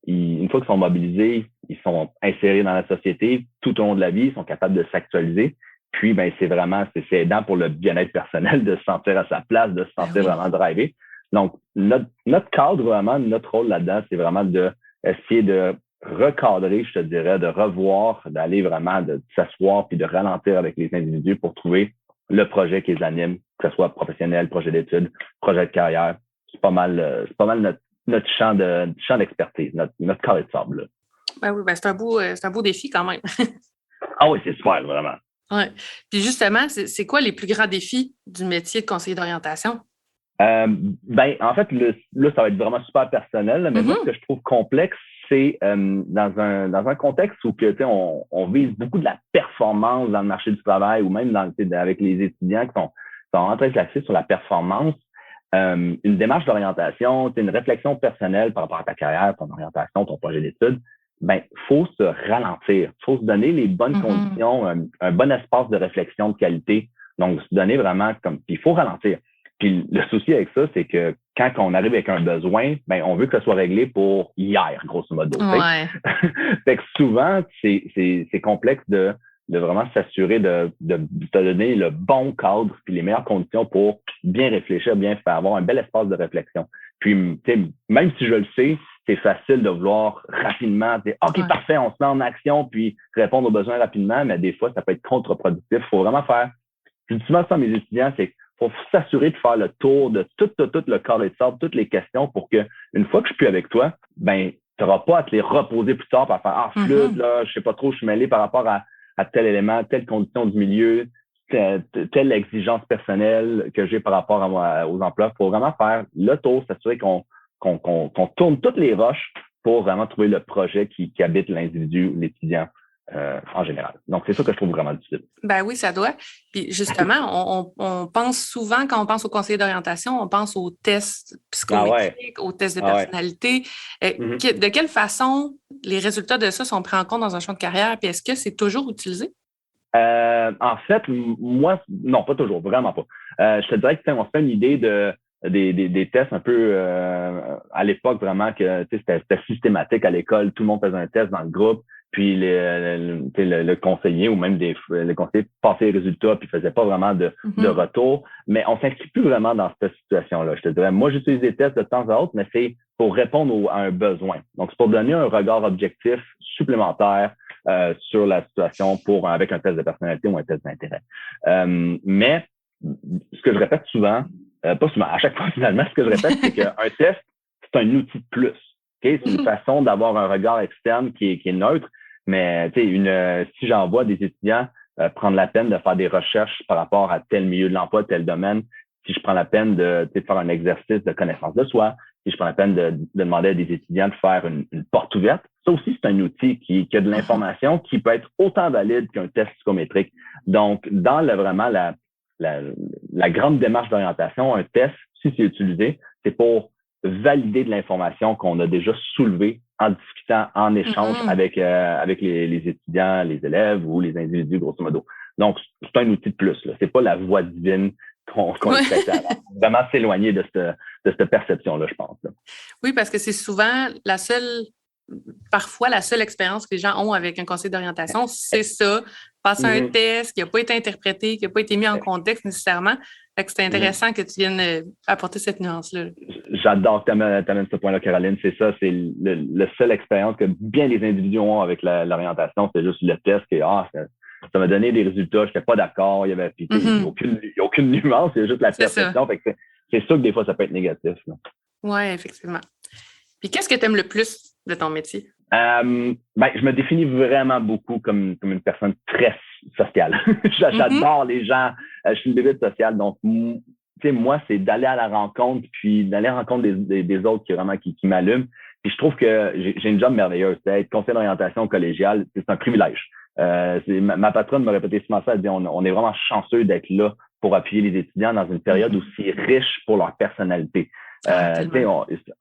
Speaker 4: une fois qu'ils sont mobilisés, ils sont insérés dans la société tout au long de la vie, ils sont capables de s'actualiser. Puis, c'est aidant pour le bien-être personnel de se sentir à sa place, de se sentir vraiment drivé. Donc, notre cadre, vraiment, notre rôle là-dedans, c'est vraiment d'essayer de recadrer, je te dirais, de revoir, d'aller vraiment, de s'asseoir puis de ralentir avec les individus pour trouver le projet qui les anime, que ce soit professionnel, projet d'études, projet de carrière. C'est pas mal notre champ d'expertise, notre carré de sable. Là.
Speaker 5: Ben oui, c'est un beau défi quand même.
Speaker 4: Ah oui, c'est super, vraiment.
Speaker 5: Ouais. Puis justement, c'est quoi les plus grands défis du métier de conseiller d'orientation?
Speaker 4: En fait, là, ça va être vraiment super personnel, mais moi, ce que je trouve complexe, c'est dans un contexte où on vise beaucoup de la performance dans le marché du travail ou même avec les étudiants qui sont en train de s'axer sur la performance. Une démarche d'orientation, une réflexion personnelle par rapport à ta carrière, ton orientation, ton projet d'études, faut se ralentir, faut se donner les bonnes conditions, un bon espace de réflexion de qualité. Donc, se donner vraiment puis il faut ralentir. Puis le souci avec ça, c'est que quand on arrive avec un besoin, on veut que ça soit réglé pour hier, grosso modo.
Speaker 5: Ouais.
Speaker 4: Fait que souvent, c'est complexe de vraiment s'assurer de te donner le bon cadre puis les meilleures conditions pour bien réfléchir, bien faire, avoir un bel espace de réflexion. Puis, même si je le sais, c'est facile de vouloir rapidement dire « OK, parfait, on se met en action puis répondre aux besoins rapidement », mais des fois, ça peut être contre-productif. Il faut vraiment faire… Je dis souvent ça à mes étudiants, c'est faut s'assurer de faire le tour de tout le carré de sable, toutes les questions pour que une fois que je suis plus avec toi, tu n'auras pas à te les reposer plus tard par faire flûte, là, je sais pas trop, je suis mêlé par rapport à tel élément, telle condition du milieu, telle exigence personnelle que j'ai par rapport aux emplois. Faut vraiment faire le tour, s'assurer qu'on tourne toutes les roches pour vraiment trouver le projet qui habite l'individu, l'étudiant. En général. Donc, c'est ça que je trouve vraiment difficile.
Speaker 5: Ben oui, ça doit. Puis justement, on pense souvent, quand on pense au conseiller d'orientation, on pense aux tests psychométriques, aux tests de personnalité. De quelle façon les résultats de ça sont pris en compte dans un champ de carrière? Puis est-ce que c'est toujours utilisé?
Speaker 4: En fait, moi, non, pas toujours, vraiment pas. Je te dirais que on se fait une idée des tests un peu à l'époque vraiment que c'était systématique à l'école. Tout le monde faisait un test dans le groupe. Puis le conseiller ou même le conseiller passait les résultats puis faisait pas vraiment de retour. Mais on s'inscrit plus vraiment dans cette situation-là. Je te dirais, moi, j'utilise des tests de temps à autre, mais c'est pour répondre à un besoin. Donc, c'est pour donner un regard objectif supplémentaire sur la situation avec un test de personnalité ou un test d'intérêt. Mais ce que je répète souvent, pas souvent, à chaque fois finalement, ce que je répète, c'est qu'un test, c'est un outil de plus. Okay? C'est une façon d'avoir un regard externe qui est neutre. Mais si j'envoie des étudiants prendre la peine de faire des recherches par rapport à tel milieu de l'emploi, tel domaine, si je prends la peine de faire un exercice de connaissance de soi, si je prends la peine de demander à des étudiants de faire une porte ouverte, ça aussi, c'est un outil qui a de l'information qui peut être autant valide qu'un test psychométrique. Donc, dans vraiment la grande démarche d'orientation, un test, si c'est utilisé, c'est pour valider de l'information qu'on a déjà soulevée en discutant en échange avec les étudiants, les élèves ou les individus, grosso modo. Donc, c'est un outil de plus. Là. C'est pas la voie divine qu'on expecte. Vraiment s'éloigner de cette perception-là, je pense. Là.
Speaker 5: Oui, parce que c'est souvent parfois la seule expérience que les gens ont avec un conseiller d'orientation, c'est ça, passer un test qui n'a pas été interprété, qui n'a pas été mis en contexte nécessairement. Fait que c'est intéressant que tu viennes apporter cette nuance-là. J'adore
Speaker 4: que tu amènes ce point-là, Caroline. C'est ça, c'est la seule expérience que bien les individus ont avec l'orientation. C'est juste le test que ça m'a donné des résultats, je n'étais pas d'accord, il n'y avait aucune nuance, c'est juste la perception. Fait que c'est sûr que des fois, ça peut être négatif.
Speaker 5: Oui, effectivement. Puis qu'est-ce que tu aimes le plus de ton métier?
Speaker 4: Je me définis vraiment beaucoup comme une personne très sociale. J'adore les gens. Je suis une bébête sociale. Donc, moi, c'est d'aller à la rencontre, puis d'aller à la rencontre des autres qui m'allument. Puis je trouve que j'ai une job merveilleuse. Être conseiller d'orientation collégiale, c'est un privilège. Ma patronne m'a répété souvent ça. Elle dit on est vraiment chanceux d'être là pour appuyer les étudiants dans une période aussi riche pour leur personnalité.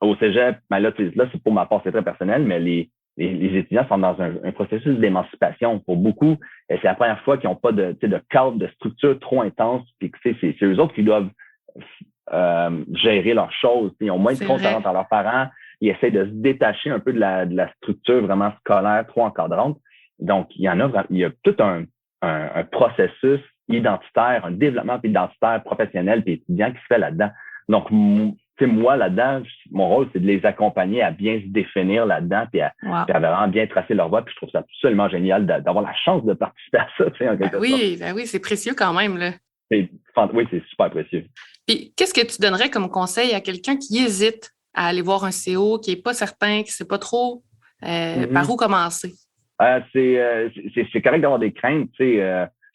Speaker 4: Au cégep, là, c'est pour ma part, c'est très personnel, mais les étudiants sont dans un processus d'émancipation. Pour beaucoup, c'est la première fois qu'ils n'ont pas de cadre, de structure trop intense, puis que c'est eux autres qui doivent gérer leurs choses. Ils ont moins de compte à leurs parents. Ils essaient de se détacher un peu de la structure vraiment scolaire trop encadrante. Donc, il y a tout un processus identitaire, un développement identitaire professionnel et étudiant qui se fait là-dedans. Donc, moi, là-dedans, mon rôle, c'est de les accompagner à bien se définir là-dedans puis à vraiment bien tracer leur voie. Puis je trouve ça absolument génial d'avoir la chance de participer à ça. En quelque sorte.
Speaker 5: Ben oui, c'est précieux quand même, là.
Speaker 4: Oui, c'est super précieux.
Speaker 5: Puis, qu'est-ce que tu donnerais comme conseil à quelqu'un qui hésite à aller voir un CO, qui n'est pas certain, qui ne sait pas trop par où commencer?
Speaker 4: C'est correct d'avoir des craintes.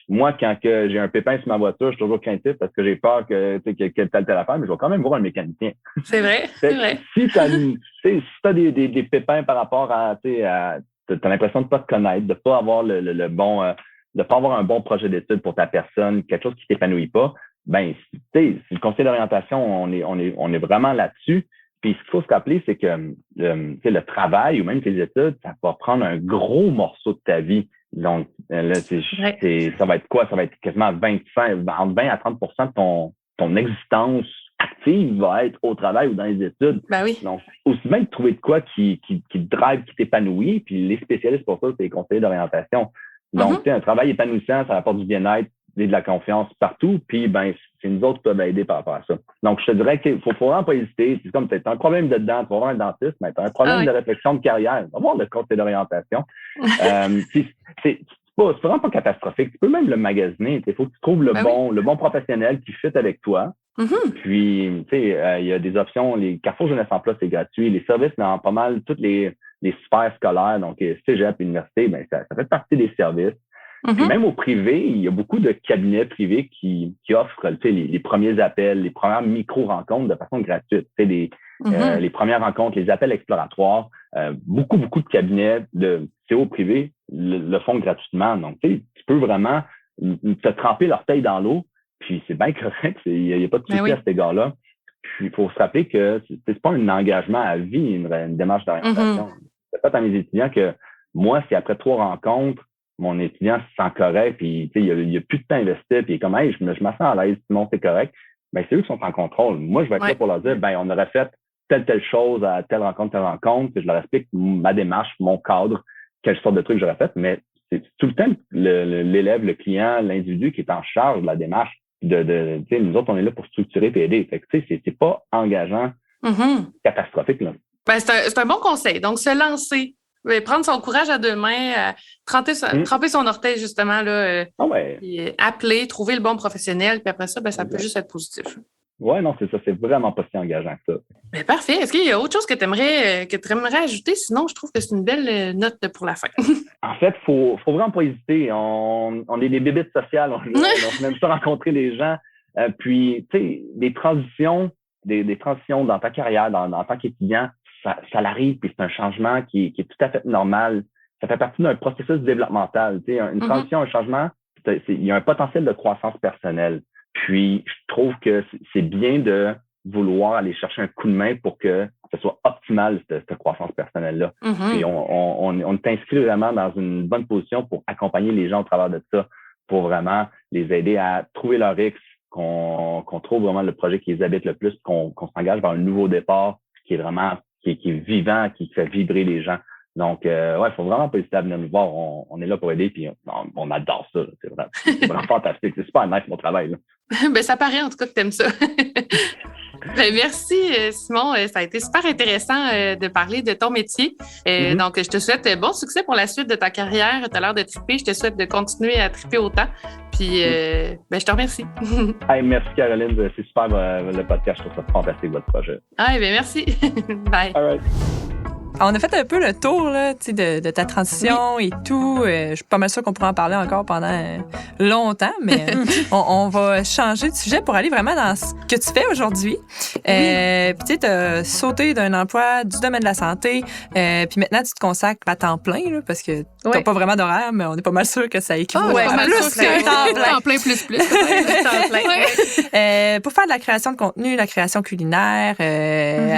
Speaker 4: Moi, quand j'ai un pépin sur ma voiture, je suis toujours craintif parce que j'ai peur que telle affaire, mais je vais quand même voir un mécanicien.
Speaker 5: C'est vrai, c'est vrai.
Speaker 4: Si tu as des pépins par rapport à t'as l'impression de ne pas te connaître, de ne pas avoir de pas avoir un bon projet d'études pour ta personne, quelque chose qui ne t'épanouit pas, ben, si le conseil d'orientation, on est vraiment là-dessus. Puis, ce qu'il faut se rappeler, c'est que le travail ou même tes études, ça va prendre un gros morceau de ta vie. Donc, là, ça va être quoi? Ça va être quasiment entre 20 à 30 de ton existence active va être au travail ou dans les études.
Speaker 5: Ben oui.
Speaker 4: Donc, aussi bien de trouver de quoi qui te drive, qui t'épanouit. Puis, les spécialistes pour ça, c'est les conseillers d'orientation. Donc, un travail épanouissant, ça apporte du bien-être, de la confiance partout, puis ben c'est nous autres qui peuvent aider par rapport à ça. Donc, je te dirais qu'il faut vraiment pas hésiter. C'est comme tu as un problème de dents, tu vas voir un dentiste, mais tu as un problème de réflexion de carrière, tu vas voir le conseil d'orientation. C'est vraiment pas catastrophique. Tu peux même le magasiner. Il faut que tu trouves le bon professionnel qui fit avec toi. Puis, tu sais, il y a des options. Les Carrefour Jeunesse Emploi, c'est gratuit. Les services dans pas mal toutes les sphères scolaires, donc cégep, université, ben ça fait partie des services. Puis même au privé, il y a beaucoup de cabinets privés qui offrent les premiers appels, les premières micro-rencontres de façon gratuite. Les premières rencontres, les appels exploratoires. Beaucoup de cabinets de CO privés le font gratuitement. Donc, tu peux vraiment te tremper l'orteil dans l'eau, puis c'est bien correct. Il n'y a pas de souci à cet égard-là. Puis, il faut se rappeler que c'est pas un engagement à vie, une démarche d'orientation. C'est pas à mes étudiants que moi, si après 3 rencontres, mon étudiant se sent correct, puis il y a plus de temps investi, puis il est comme, hey, je me sens à l'aise, sinon c'est correct. Ben, c'est eux qui sont en contrôle. Moi, je vais être là pour leur dire, ben, on aurait fait telle chose à telle rencontre, puis je leur explique ma démarche, mon cadre, quelle sorte de truc j'aurais fait, mais c'est tout le temps l'élève, le client, l'individu qui est en charge de la démarche. Nous autres, on est là pour structurer et aider. Fait que, c'est pas engageant, catastrophique, là.
Speaker 5: Ben, c'est un bon conseil. Donc, se lancer. Prendre son courage à 2 mains, tremper son orteil, justement, là, puis appeler, trouver le bon professionnel, puis après ça, ben, ça peut juste être positif.
Speaker 4: Oui, non, c'est ça. C'est vraiment pas si engageant que ça.
Speaker 5: Ben, parfait. Est-ce qu'il y a autre chose que tu aimerais ajouter? Sinon, je trouve que c'est une belle note pour la fin.
Speaker 4: En fait, faut vraiment pas hésiter. On est des bébites sociales. On aime ça rencontrer les gens. Puis, tu sais, des transitions dans ta carrière, en tant qu'étudiant, ça l'arrive, puis c'est un changement qui est tout à fait normal. Ça fait partie d'un processus développemental. Tu sais, une transition, un changement, il y a un potentiel de croissance personnelle. Puis, je trouve que c'est bien de vouloir aller chercher un coup de main pour que ce soit optimal, cette croissance personnelle-là. Puis, on t'inscrit vraiment dans une bonne position pour accompagner les gens au travers de ça, pour vraiment les aider à trouver leur X, qu'on trouve vraiment le projet qui les habite le plus, qu'on s'engage vers un nouveau départ qui est vraiment qui est vivant, qui fait vibrer les gens. Donc, il faut vraiment pas hésiter à venir nous voir. On est là pour aider, puis on adore ça. C'est vraiment fantastique. C'est super nice, mon travail. Là.
Speaker 5: Ben, ça paraît en tout cas que tu aimes ça. Ben, merci, Simon. Ça a été super intéressant de parler de ton métier. Donc, je te souhaite bon succès pour la suite de ta carrière. Tu as l'air de triper. Je te souhaite de continuer à triper autant. Puis, ben, je te remercie.
Speaker 4: Hey, merci, Caroline. C'est super le podcast. Je trouve ça fantastique, votre projet.
Speaker 5: Ah, ben, merci. Bye.
Speaker 4: All right.
Speaker 2: On a fait un peu le tour là, de ta transition et tout. Je suis pas mal sûre qu'on pourra en parler encore pendant longtemps, mais on va changer de sujet pour aller vraiment dans ce que tu fais aujourd'hui. Puis tu as sauté d'un emploi du domaine de la santé, puis maintenant tu te consacres à temps plein, là, parce que tu n'as pas vraiment d'horaire, mais on est pas mal sûr que ça équivaut à plus qu'un temps plein.
Speaker 1: Temps plein plus.
Speaker 2: Pour faire de la création de contenu, la création culinaire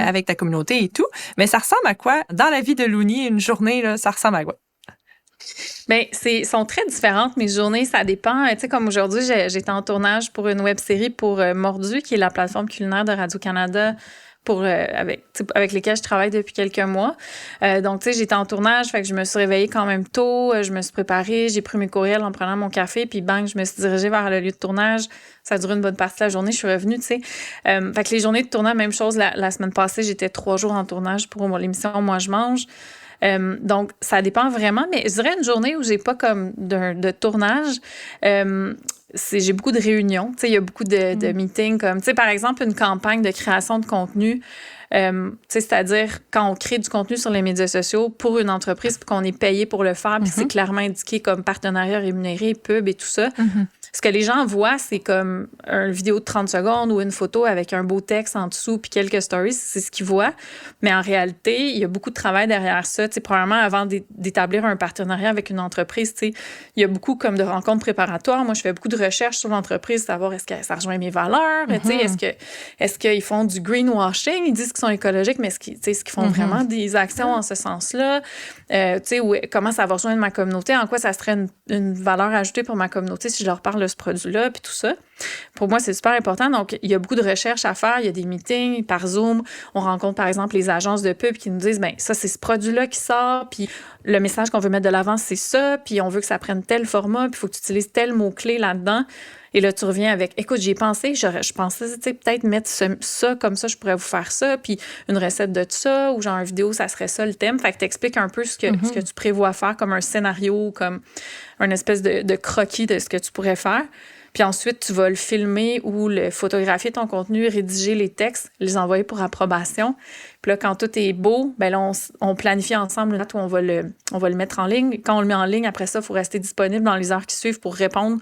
Speaker 2: avec ta communauté et tout. Mais ça ressemble à quoi dans la vie de Luni, une journée, là, ça ressemble à quoi?
Speaker 3: Bien, sont très différentes, mes journées, ça dépend. Tu sais, comme aujourd'hui, j'étais en tournage pour une web-série pour Mordu, qui est la plateforme culinaire de Radio-Canada avec lesquels je travaille depuis quelques mois. Donc, tu sais, j'étais en tournage, fait que je me suis réveillée quand même tôt, je me suis préparée, j'ai pris mes courriels en prenant mon café, puis bang, je me suis dirigée vers le lieu de tournage. Ça a duré une bonne partie de la journée, je suis revenue, tu sais. Fait que les journées de tournage, même chose, la semaine passée, j'étais 3 jours en tournage pour l'émission Moi, je mange. Donc, ça dépend vraiment, mais je dirais une journée où j'ai pas comme de tournage, j'ai beaucoup de réunions, tu sais, il y a beaucoup de meetings, comme, tu sais, par exemple, une campagne de création de contenu, tu sais, c'est-à-dire quand on crée du contenu sur les médias sociaux pour une entreprise puis qu'on est payé pour le faire, puis c'est clairement indiqué comme partenariat rémunéré, pub et tout ça. Ce que les gens voient, c'est comme une vidéo de 30 secondes ou une photo avec un beau texte en dessous puis quelques stories, c'est ce qu'ils voient. Mais en réalité, il y a beaucoup de travail derrière ça. Tu sais, probablement, avant d'établir un partenariat avec une entreprise, tu sais, il y a beaucoup comme de rencontres préparatoires. Moi, je fais beaucoup de recherches sur l'entreprise, savoir est-ce que ça rejoint mes valeurs, tu sais, est-ce qu'ils font du greenwashing, ils disent qu'ils sont écologiques, mais est-ce qu'ils font vraiment des actions en ce sens-là? Tu sais, comment ça va rejoindre ma communauté, en quoi ça serait une valeur ajoutée pour ma communauté si je leur parle de ce produit-là, puis tout ça. Pour moi, c'est super important. Donc, il y a beaucoup de recherches à faire. Il y a des meetings par Zoom. On rencontre, par exemple, les agences de pub qui nous disent, bien, ça, c'est ce produit-là qui sort, puis le message qu'on veut mettre de l'avant, c'est ça, puis on veut que ça prenne tel format, puis il faut que tu utilises tel mot-clé là-dedans. Et là, tu reviens avec, écoute, j'y ai pensé, je pensais, tu sais, peut-être mettre ça comme ça, je pourrais vous faire ça, puis une recette de ça, ou genre une vidéo, ça serait ça le thème. Fait que t'expliques un peu ce que tu prévois faire comme un scénario, comme une espèce de croquis de ce que tu pourrais faire. Puis ensuite, tu vas le filmer ou le photographier ton contenu, rédiger les textes, les envoyer pour approbation. Puis là, quand tout est beau, ben là, on planifie ensemble la date où on va le mettre en ligne. Quand on le met en ligne, après ça, il faut rester disponible dans les heures qui suivent pour répondre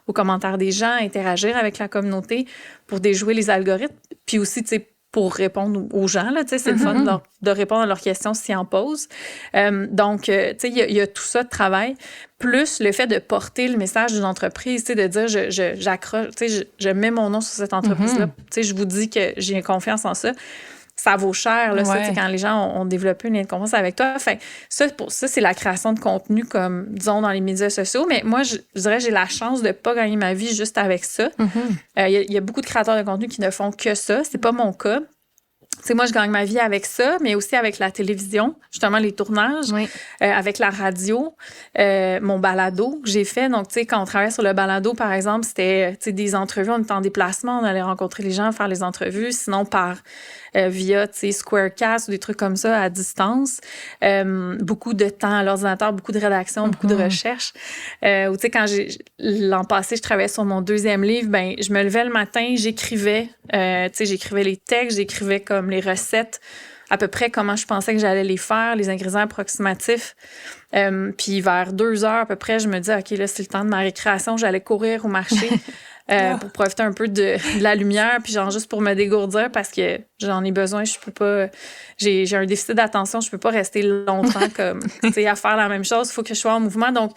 Speaker 3: aux commentaires des gens, interagir avec la communauté, pour déjouer les algorithmes. Puis aussi, tu sais, pour répondre aux gens, là, tu sais, c'est le fun de répondre à leurs questions s'ils en posent. Donc, tu sais, il y a tout ça de travail, plus le fait de porter le message d'une entreprise, tu sais, de dire, j'accroche, tu sais, je mets mon nom sur cette entreprise-là, tu sais, je vous dis que j'ai confiance en ça. Ça vaut cher, là, ça, tu sais, quand les gens ont développé une confiance avec toi. Fait ça, pour ça, c'est la création de contenu, comme, disons, dans les médias sociaux. Mais moi, je dirais, j'ai la chance de pas gagner ma vie juste avec ça. Il y a beaucoup de créateurs de contenu qui ne font que ça. C'est pas mon cas. Tu sais, moi, je gagne ma vie avec ça, mais aussi avec la télévision, justement, les tournages, avec la radio, mon balado que j'ai fait. Donc, tu sais, quand on travaillait sur le balado, par exemple, c'était, tu sais, des entrevues, on était en déplacement, on allait rencontrer les gens, faire les entrevues, sinon via, tu sais, Squarecast ou des trucs comme ça à distance. Beaucoup de temps à l'ordinateur, beaucoup de rédaction, beaucoup de recherche. Ou, tu sais, quand l'an passé, je travaillais sur mon 2e livre, ben je me levais le matin, j'écrivais, tu sais, j'écrivais les textes, j'écrivais comme les recettes, à peu près comment je pensais que j'allais les faire, les ingrédients approximatifs. Puis vers 2 heures à peu près, je me dis, OK, là, c'est le temps de ma récréation, j'allais courir ou marcher. Pour profiter un peu de la lumière, puis genre juste pour me dégourdir parce que j'en ai besoin, je peux pas, j'ai un déficit d'attention, je peux pas rester longtemps comme, tu sais, à faire la même chose, il faut que je sois en mouvement, donc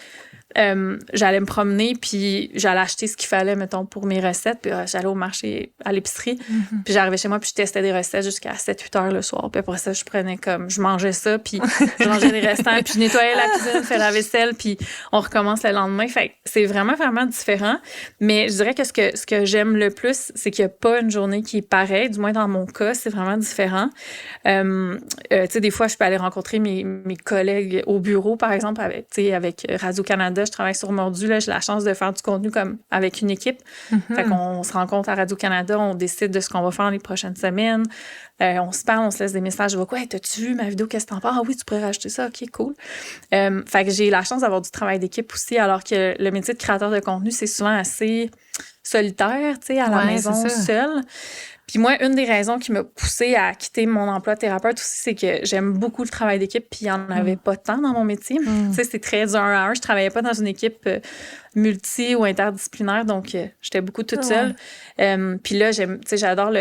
Speaker 3: j'allais me promener, puis j'allais acheter ce qu'il fallait, mettons, pour mes recettes, puis j'allais au marché, à l'épicerie, puis j'arrivais chez moi, puis je testais des recettes jusqu'à 7-8 heures le soir, puis après ça, je mangeais ça, puis je mangeais des restants, puis je nettoyais la cuisine, faisais la vaisselle, puis on recommence le lendemain. Fait que c'est vraiment, vraiment différent, mais je dirais que ce que j'aime le plus, c'est qu'il n'y a pas une journée qui est pareille, du moins dans mon cas, c'est vraiment différent. Tu sais, des fois, je peux aller rencontrer mes collègues au bureau, par exemple, avec Radio-Canada. Je travaille sur Mordu, là, j'ai la chance de faire du contenu comme avec une équipe. Fait qu'on se rencontre à Radio-Canada, on décide de ce qu'on va faire les prochaines semaines. On se parle, on se laisse des messages. Je vois, quoi, t'as-tu vu ma vidéo? Qu'est-ce que t'en penses? Ah oui, tu pourrais rajouter ça. OK, cool. Fait que j'ai la chance d'avoir du travail d'équipe aussi, alors que le métier de créateur de contenu, c'est souvent assez solitaire, tu sais, à la maison, seule. Puis moi, une des raisons qui m'a poussée à quitter mon emploi de thérapeute aussi, c'est que j'aime beaucoup le travail d'équipe, puis il n'y en avait pas tant dans mon métier. Tu sais, c'est très 1 à 1. Je travaillais pas dans une équipe multi ou interdisciplinaire, donc j'étais beaucoup toute seule. Puis là, j'adore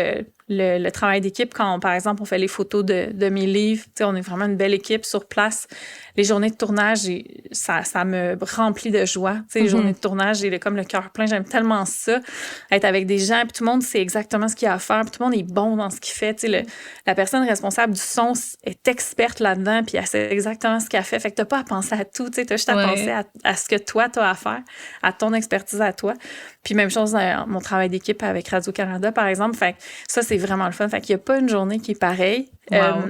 Speaker 3: le travail d'équipe, quand, par exemple, on fait les photos de mes livres, on est vraiment une belle équipe sur place. Les journées de tournage, ça me remplit de joie. Les journées de tournage, j'ai comme le cœur plein. J'aime tellement ça, être avec des gens, puis tout le monde sait exactement ce qu'il y a à faire, puis tout le monde est bon dans ce qu'il fait. La personne responsable du son est experte là-dedans, puis elle sait exactement ce qu'elle fait. Fait que t'as pas à penser à tout, t'as juste à penser à ce que toi, t'as à faire, à ton expertise à toi. Puis même chose dans mon travail d'équipe avec Radio-Canada, par exemple. Fait que ça, c'est vraiment le fun. Fait qu'il n'y a pas une journée qui est pareille.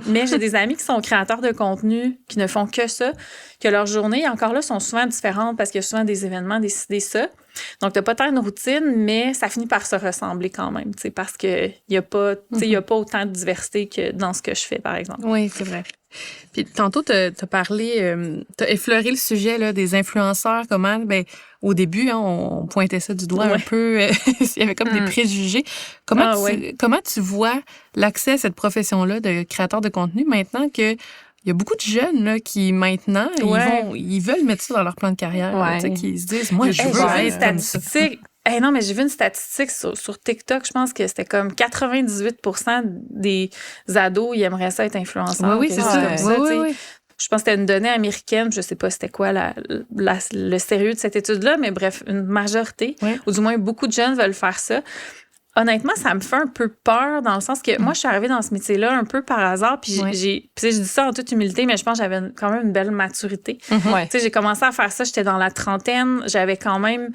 Speaker 3: Mais j'ai des amis qui sont créateurs de contenu, qui ne font que ça, que leurs journées, encore là, sont souvent différentes parce qu'il y a souvent des événements, des ça. Donc, t'as pas tant de routine, mais ça finit par se ressembler quand même, parce qu'il n'y a pas, il y a pas autant de diversité que dans ce que je fais, par exemple.
Speaker 1: Oui, c'est vrai. Puis tantôt, t'as parlé, t'as effleuré le sujet là, des influenceurs, comment, au début, on pointait ça du doigt un peu, il y avait comme des préjugés. Comment tu vois l'accès à cette profession-là de créateur de contenu maintenant que il y a beaucoup de jeunes là, qui, maintenant, ils veulent mettre ça dans leur plan de carrière, là, qui se disent, moi, je veux être comme ça.
Speaker 3: Non, mais j'ai vu une statistique sur TikTok, je pense que c'était comme 98% des ados, ils aimeraient ça être influenceurs.
Speaker 1: Oui, c'est ça.
Speaker 3: Oui. Je pense que c'était une donnée américaine, je sais pas c'était quoi le sérieux de cette étude-là, mais bref, une majorité, ou du moins beaucoup de jeunes veulent faire ça. Honnêtement, ça me fait un peu peur dans le sens que moi, je suis arrivée dans ce métier-là un peu par hasard. Puis je dis ça en toute humilité, mais je pense que j'avais quand même une belle maturité. J'ai commencé à faire ça, j'étais dans la trentaine. J'avais quand même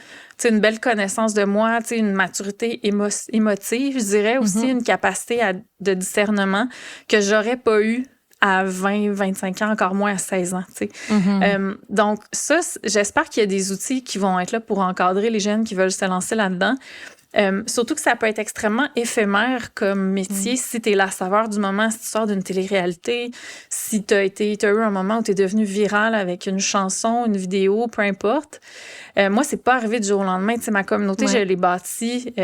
Speaker 3: une belle connaissance de moi, une maturité émotive, je dirais aussi, une capacité de discernement que j'aurais pas eu à 20, 25 ans, encore moins à 16 ans. Donc ça, j'espère qu'il y a des outils qui vont être là pour encadrer les jeunes qui veulent se lancer là-dedans. Surtout que ça peut être extrêmement éphémère comme métier si t'es la saveur du moment, si tu sors d'une télé-réalité, si t'as eu un moment où t'es devenu viral avec une chanson, une vidéo, peu importe. Moi, c'est pas arrivé du jour au lendemain. Ma communauté, je l'ai bâtie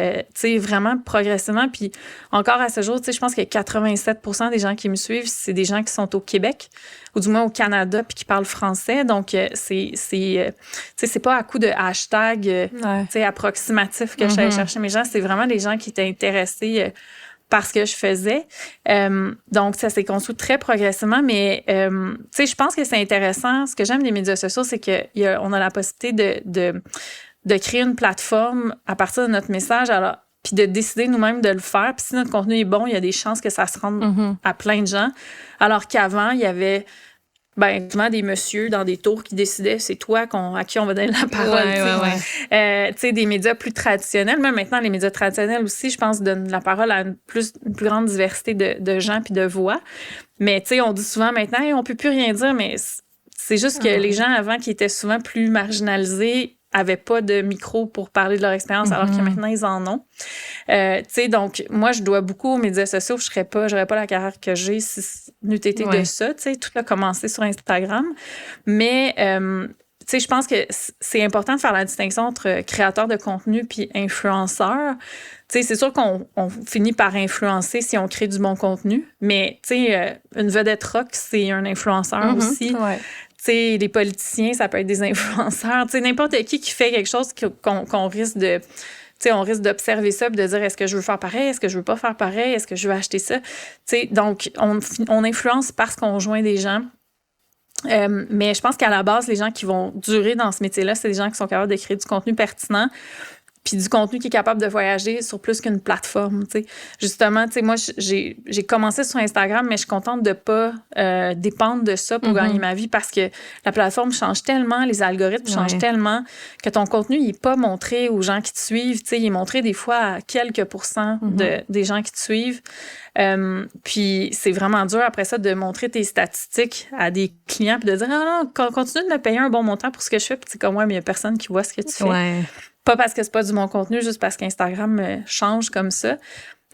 Speaker 3: vraiment progressivement. Puis encore à ce jour, je pense que 87% des gens qui me suivent, c'est des gens qui sont au Québec ou du moins au Canada puis qui parlent français. Donc, c'est pas à coup de hashtag approximatif que je suis allée chercher mes gens. C'est vraiment des gens qui étaient intéressés par ce que je faisais. Donc, ça s'est construit très progressivement, mais je pense que c'est intéressant. Ce que j'aime des médias sociaux, c'est qu'on a la possibilité de créer une plateforme à partir de notre message, puis de décider nous-mêmes de le faire. Puis si notre contenu est bon, il y a des chances que ça se rende à plein de gens. Alors qu'avant, il y avait souvent des messieurs dans des tours qui décidaient c'est toi à qui on va donner la parole. Des médias plus traditionnels. Même maintenant, les médias traditionnels aussi, je pense, donnent la parole à une plus grande diversité de gens puis de voix. Mais on dit souvent maintenant, on peut plus rien dire, mais c'est juste que les gens avant qui étaient souvent plus marginalisés n'avaient pas de micro pour parler de leur expérience, alors que maintenant, ils en ont. Donc, moi, je dois beaucoup aux médias sociaux. J'aurais pas la carrière que j'ai si n'eût été de ça. Tout a commencé sur Instagram. Mais, je pense que c'est important de faire la distinction entre créateur de contenu puis influenceur. C'est sûr qu'on finit par influencer si on crée du bon contenu, mais une vedette rock, c'est un influenceur aussi. Les politiciens, ça peut être des influenceurs. N'importe qui fait quelque chose qu'on risque de... on risque d'observer ça et de dire est-ce que je veux faire pareil, est-ce que je veux pas faire pareil, est-ce que je veux acheter ça. Donc, on influence parce qu'on joint des gens. Mais je pense qu'à la base, les gens qui vont durer dans ce métier-là, c'est des gens qui sont capables de créer du contenu pertinent puis du contenu qui est capable de voyager sur plus qu'une plateforme. Justement, moi, j'ai commencé sur Instagram, mais je suis contente de pas dépendre de ça pour gagner ma vie parce que la plateforme change tellement, les algorithmes changent tellement que ton contenu, il n'est pas montré aux gens qui te suivent. Il est montré des fois à quelques pourcents des gens qui te suivent. Puis c'est vraiment dur après ça de montrer tes statistiques à des clients puis de dire « Ah non, continue de me payer un bon montant pour ce que je fais. » Puis c'est comme « Ouais, mais il n'y a personne qui voit ce que tu fais. » Pas parce que c'est pas du bon contenu, juste parce qu'Instagram change comme ça.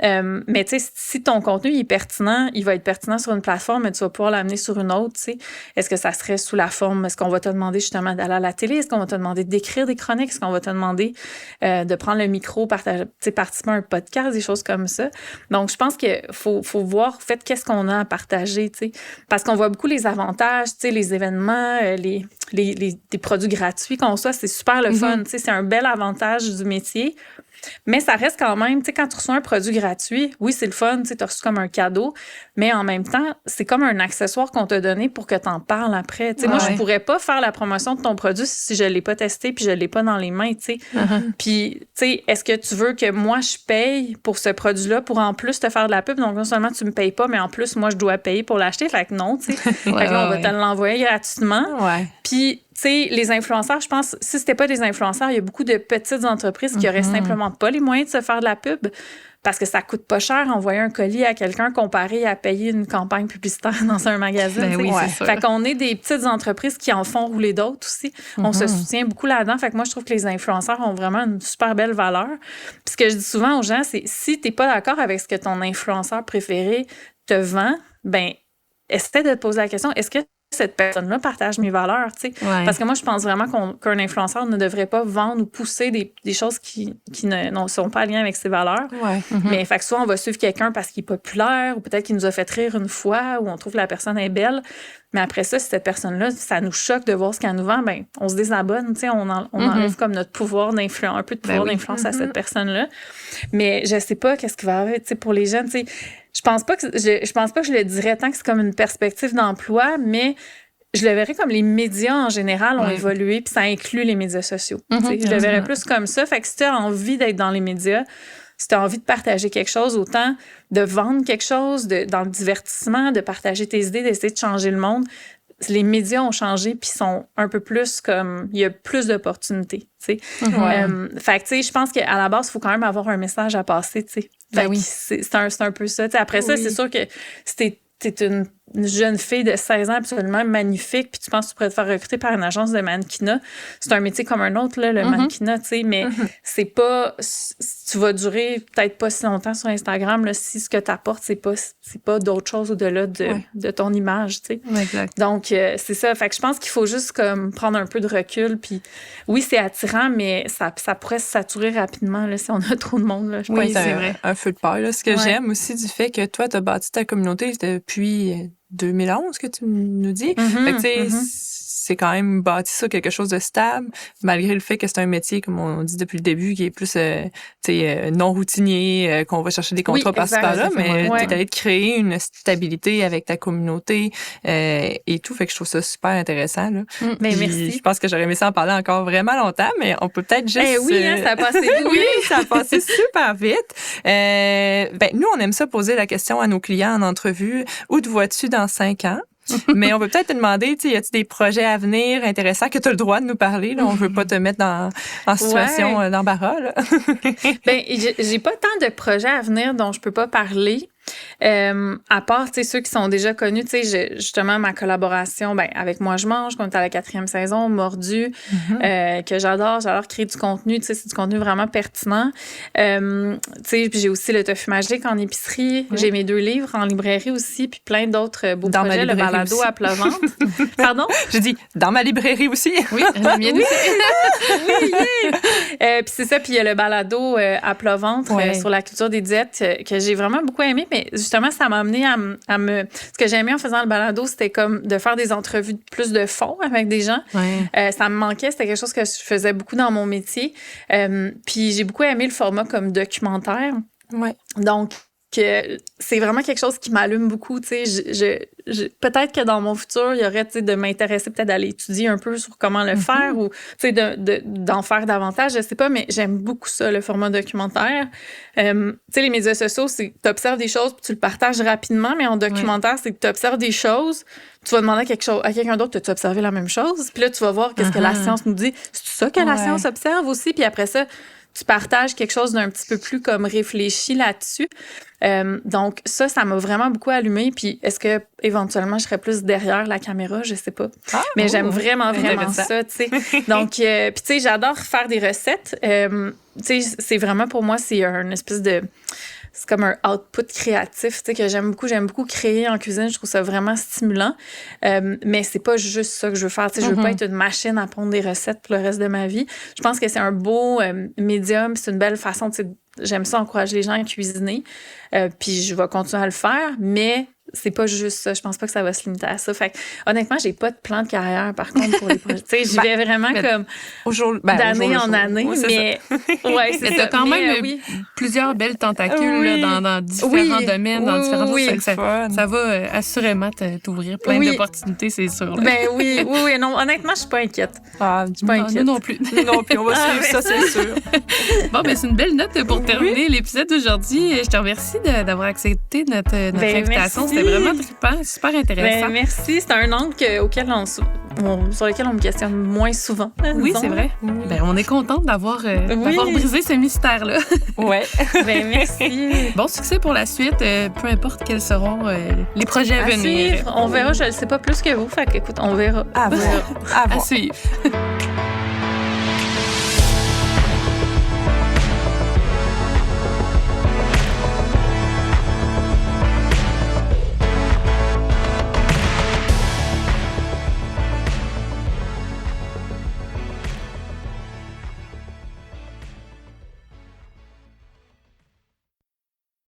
Speaker 3: Mais tu sais, si ton contenu il est pertinent, il va être pertinent sur une plateforme, mais tu vas pouvoir l'amener sur une autre. Tu sais, est-ce que ça serait sous la forme, est-ce qu'on va te demander justement d'aller à la télé, est-ce qu'on va te demander d'écrire des chroniques, est-ce qu'on va te demander de prendre le micro, participer à un podcast, des choses comme ça. Donc je pense qu'il faut voir, qu'est-ce qu'on a à partager, tu sais, parce qu'on voit beaucoup les avantages, tu sais, les événements, des produits gratuits qu'on soit, c'est super le fun. Tu sais, c'est un bel avantage du métier. Mais ça reste quand même, tu sais, quand tu reçois un produit gratuit, oui, c'est le fun, tu sais, tu as reçu comme un cadeau, mais en même temps, c'est comme un accessoire qu'on t'a donné pour que tu en parles après. Tu sais, moi, je pourrais pas faire la promotion de ton produit si je l'ai pas testé puis je l'ai pas dans les mains, tu sais. Puis, tu sais, est-ce que tu veux que moi, je paye pour ce produit-là pour en plus te faire de la pub? Donc, non seulement tu me payes pas, mais en plus, moi, je dois payer pour l'acheter. Fait que non, tu sais. Fait que là, on va te l'envoyer gratuitement. Puis, tu sais, les influenceurs, je pense, si c'était pas des influenceurs, il y a beaucoup de petites entreprises qui auraient simplement pas les moyens de se faire de la pub parce que ça coûte pas cher envoyer un colis à quelqu'un comparé à payer une campagne publicitaire dans un magazine.
Speaker 1: Ben oui, c'est sûr.
Speaker 3: Fait qu'on est des petites entreprises qui en font rouler d'autres aussi. On se soutient beaucoup là-dedans. Fait que moi, je trouve que les influenceurs ont vraiment une super belle valeur. Puis ce que je dis souvent aux gens, c'est si t'es pas d'accord avec ce que ton influenceur préféré te vend, ben essaie de te poser la question, est-ce que cette personne-là partage mes valeurs, tu sais. Parce que moi, je pense vraiment qu'un influenceur ne devrait pas vendre ou pousser des choses qui ne sont pas en lien avec ses valeurs. Mais fait que soit on va suivre quelqu'un parce qu'il est populaire ou peut-être qu'il nous a fait rire une fois ou on trouve que la personne est belle. Mais après ça, si cette personne-là, ça nous choque de voir ce qu'elle nous vend, ben on se désabonne, tu sais, on enlève comme notre pouvoir d'influence, un peu de pouvoir d'influence à cette personne-là. Mais je sais pas qu'est-ce qui va arriver, tu sais, pour les jeunes, tu sais. Je pense pas que je le dirais tant que c'est comme une perspective d'emploi, mais je le verrais comme les médias en général ont évolué, puis ça inclut les médias sociaux. Je le verrais plus comme ça. Fait que si tu as envie d'être dans les médias, si tu as envie de partager quelque chose, autant de vendre quelque chose, dans le divertissement, de partager tes idées, d'essayer de changer le monde, les médias ont changé puis sont un peu plus comme... Il y a plus d'opportunités, tu sais. Fait que, tu sais, je pense qu'à la base, il faut quand même avoir un message à passer, tu sais. C'est un peu ça. T'sais, après ça, c'est sûr que si t'es une jeune fille de 16 ans absolument magnifique, puis tu penses que tu pourrais te faire recruter par une agence de mannequinat, c'est un métier comme un autre, là, le mannequinat, tu sais, mais c'est pas... Tu vas durer peut-être pas si longtemps sur Instagram, là, si ce que t'apportes, c'est pas d'autre chose au-delà de ton image, tu sais.
Speaker 1: Exact.
Speaker 3: Donc, c'est ça. Fait que je pense qu'il faut juste comme prendre un peu de recul, puis oui, c'est attirant, mais ça pourrait se saturer rapidement, là, si on a trop de monde, là.
Speaker 2: Oui, c'est vrai. Un feu de paille, là. Ce que j'aime aussi du fait que toi, t'as bâti ta communauté depuis 2011 que tu nous dis. Fait que, tu sais, c'est quand même bâti ça quelque chose de stable, malgré le fait que c'est un métier, comme on dit depuis le début, qui est plus non routinier, qu'on va chercher des contrats par-ci par-là, mais tu es allé te créer une stabilité avec ta communauté et tout. Fait que je trouve ça super intéressant. Là.
Speaker 3: Mais merci.
Speaker 2: Je pense que j'aurais aimé ça en parler encore vraiment longtemps, mais on peut peut-être juste...
Speaker 3: ça a passé vite.
Speaker 2: Oui, ça a passé super vite. Nous, on aime ça poser la question à nos clients en entrevue. Où te vois-tu dans 5 ans? Mais on peut peut-être te demander, y a-t-il des projets à venir intéressants que tu as le droit de nous parler? Là? On veut pas te mettre en situation d'embarras. Là.
Speaker 3: J'ai pas tant de projets à venir dont je peux pas parler. À part, ceux qui sont déjà connus, justement, ma collaboration, avec Moi Je Mange, qu'on est à la 4e saison, Mordu, que j'adore créer du contenu, c'est du contenu vraiment pertinent. J'ai aussi le tofu magique en épicerie, j'ai mes 2 livres en librairie aussi, puis plein d'autres beaux projets, le balado aussi. À plat ventre. Pardon?
Speaker 2: Je dis, dans ma librairie aussi.
Speaker 1: Oui, la mienne aussi.
Speaker 3: Puis c'est ça, puis il y a le balado à plat ventre sur la culture des diètes que j'ai vraiment beaucoup aimé, mais justement, ça m'a amené à me... Ce que j'ai aimé en faisant le balado, c'était comme de faire des entrevues plus de fond avec des gens. Ça me manquait, c'était quelque chose que je faisais beaucoup dans mon métier. Puis j'ai beaucoup aimé le format comme documentaire. Donc, c'est vraiment quelque chose qui m'allume beaucoup. Peut-être que dans mon futur, il y aurait de m'intéresser peut-être d'aller étudier un peu sur comment le faire ou d'en faire davantage. Je sais pas, mais j'aime beaucoup ça, le format documentaire. Les médias sociaux, c'est que tu observes des choses puis tu le partages rapidement, mais en documentaire, c'est que tu observes des choses, tu vas demander à quelqu'un d'autre, as-tu observé la même chose? Puis là, tu vas voir qu'est-ce que la science nous dit. C'est ça que la science observe aussi? Puis après ça, tu partages quelque chose d'un petit peu plus comme réfléchi là-dessus. Donc ça m'a vraiment beaucoup allumé. Puis est-ce que éventuellement je serais plus derrière la caméra? Je sais pas. Mais j'aime vraiment ça, tu sais. Donc, puis tu sais, j'adore faire des recettes. Tu sais, c'est vraiment pour moi, c'est une espèce de... C'est comme un output créatif, tu sais, que j'aime beaucoup. J'aime beaucoup créer en cuisine. Je trouve ça vraiment stimulant. Mais c'est pas juste ça que je veux faire. Tu sais, je veux pas être une machine à pondre des recettes pour le reste de ma vie. Je pense que c'est un beau médium. C'est une belle façon, tu sais, j'aime ça encourager les gens à cuisiner. Puis je vais continuer à le faire. Mais c'est pas juste ça. Je pense pas que ça va se limiter à ça. Fait que, honnêtement, j'ai pas de plan de carrière, par contre, pour les projets. Tu sais, j'y vais vraiment comme d'année en année.
Speaker 1: Oui,
Speaker 3: mais
Speaker 1: c'est t'as quand même plusieurs belles tentacules là, dans différents domaines, dans différentes choses. Ça va assurément t'ouvrir plein d'opportunités, c'est sûr. Là.
Speaker 3: Ben oui, non, honnêtement, je suis pas inquiète.
Speaker 2: Je
Speaker 3: suis pas inquiète.
Speaker 1: Nous non plus.
Speaker 2: On va suivre ça, c'est sûr.
Speaker 1: Bon, ben c'est une belle note pour terminer l'épisode d'aujourd'hui. Je te remercie d'avoir accepté notre invitation.
Speaker 3: Merci.
Speaker 1: C'était vraiment trippant, super intéressant.
Speaker 3: Merci. C'est un angle sur lequel on me questionne moins souvent.
Speaker 1: Oui, c'est vrai. Ben, on est contente d'avoir brisé ce mystère-là.
Speaker 2: Ouais.
Speaker 3: Ben, merci.
Speaker 1: Bon succès pour la suite, peu importe quels seront les projets à venir.
Speaker 3: Suivre. On verra, je ne sais pas plus que vous. Fait qu'écoute, on verra.
Speaker 2: À voir.
Speaker 1: À suivre.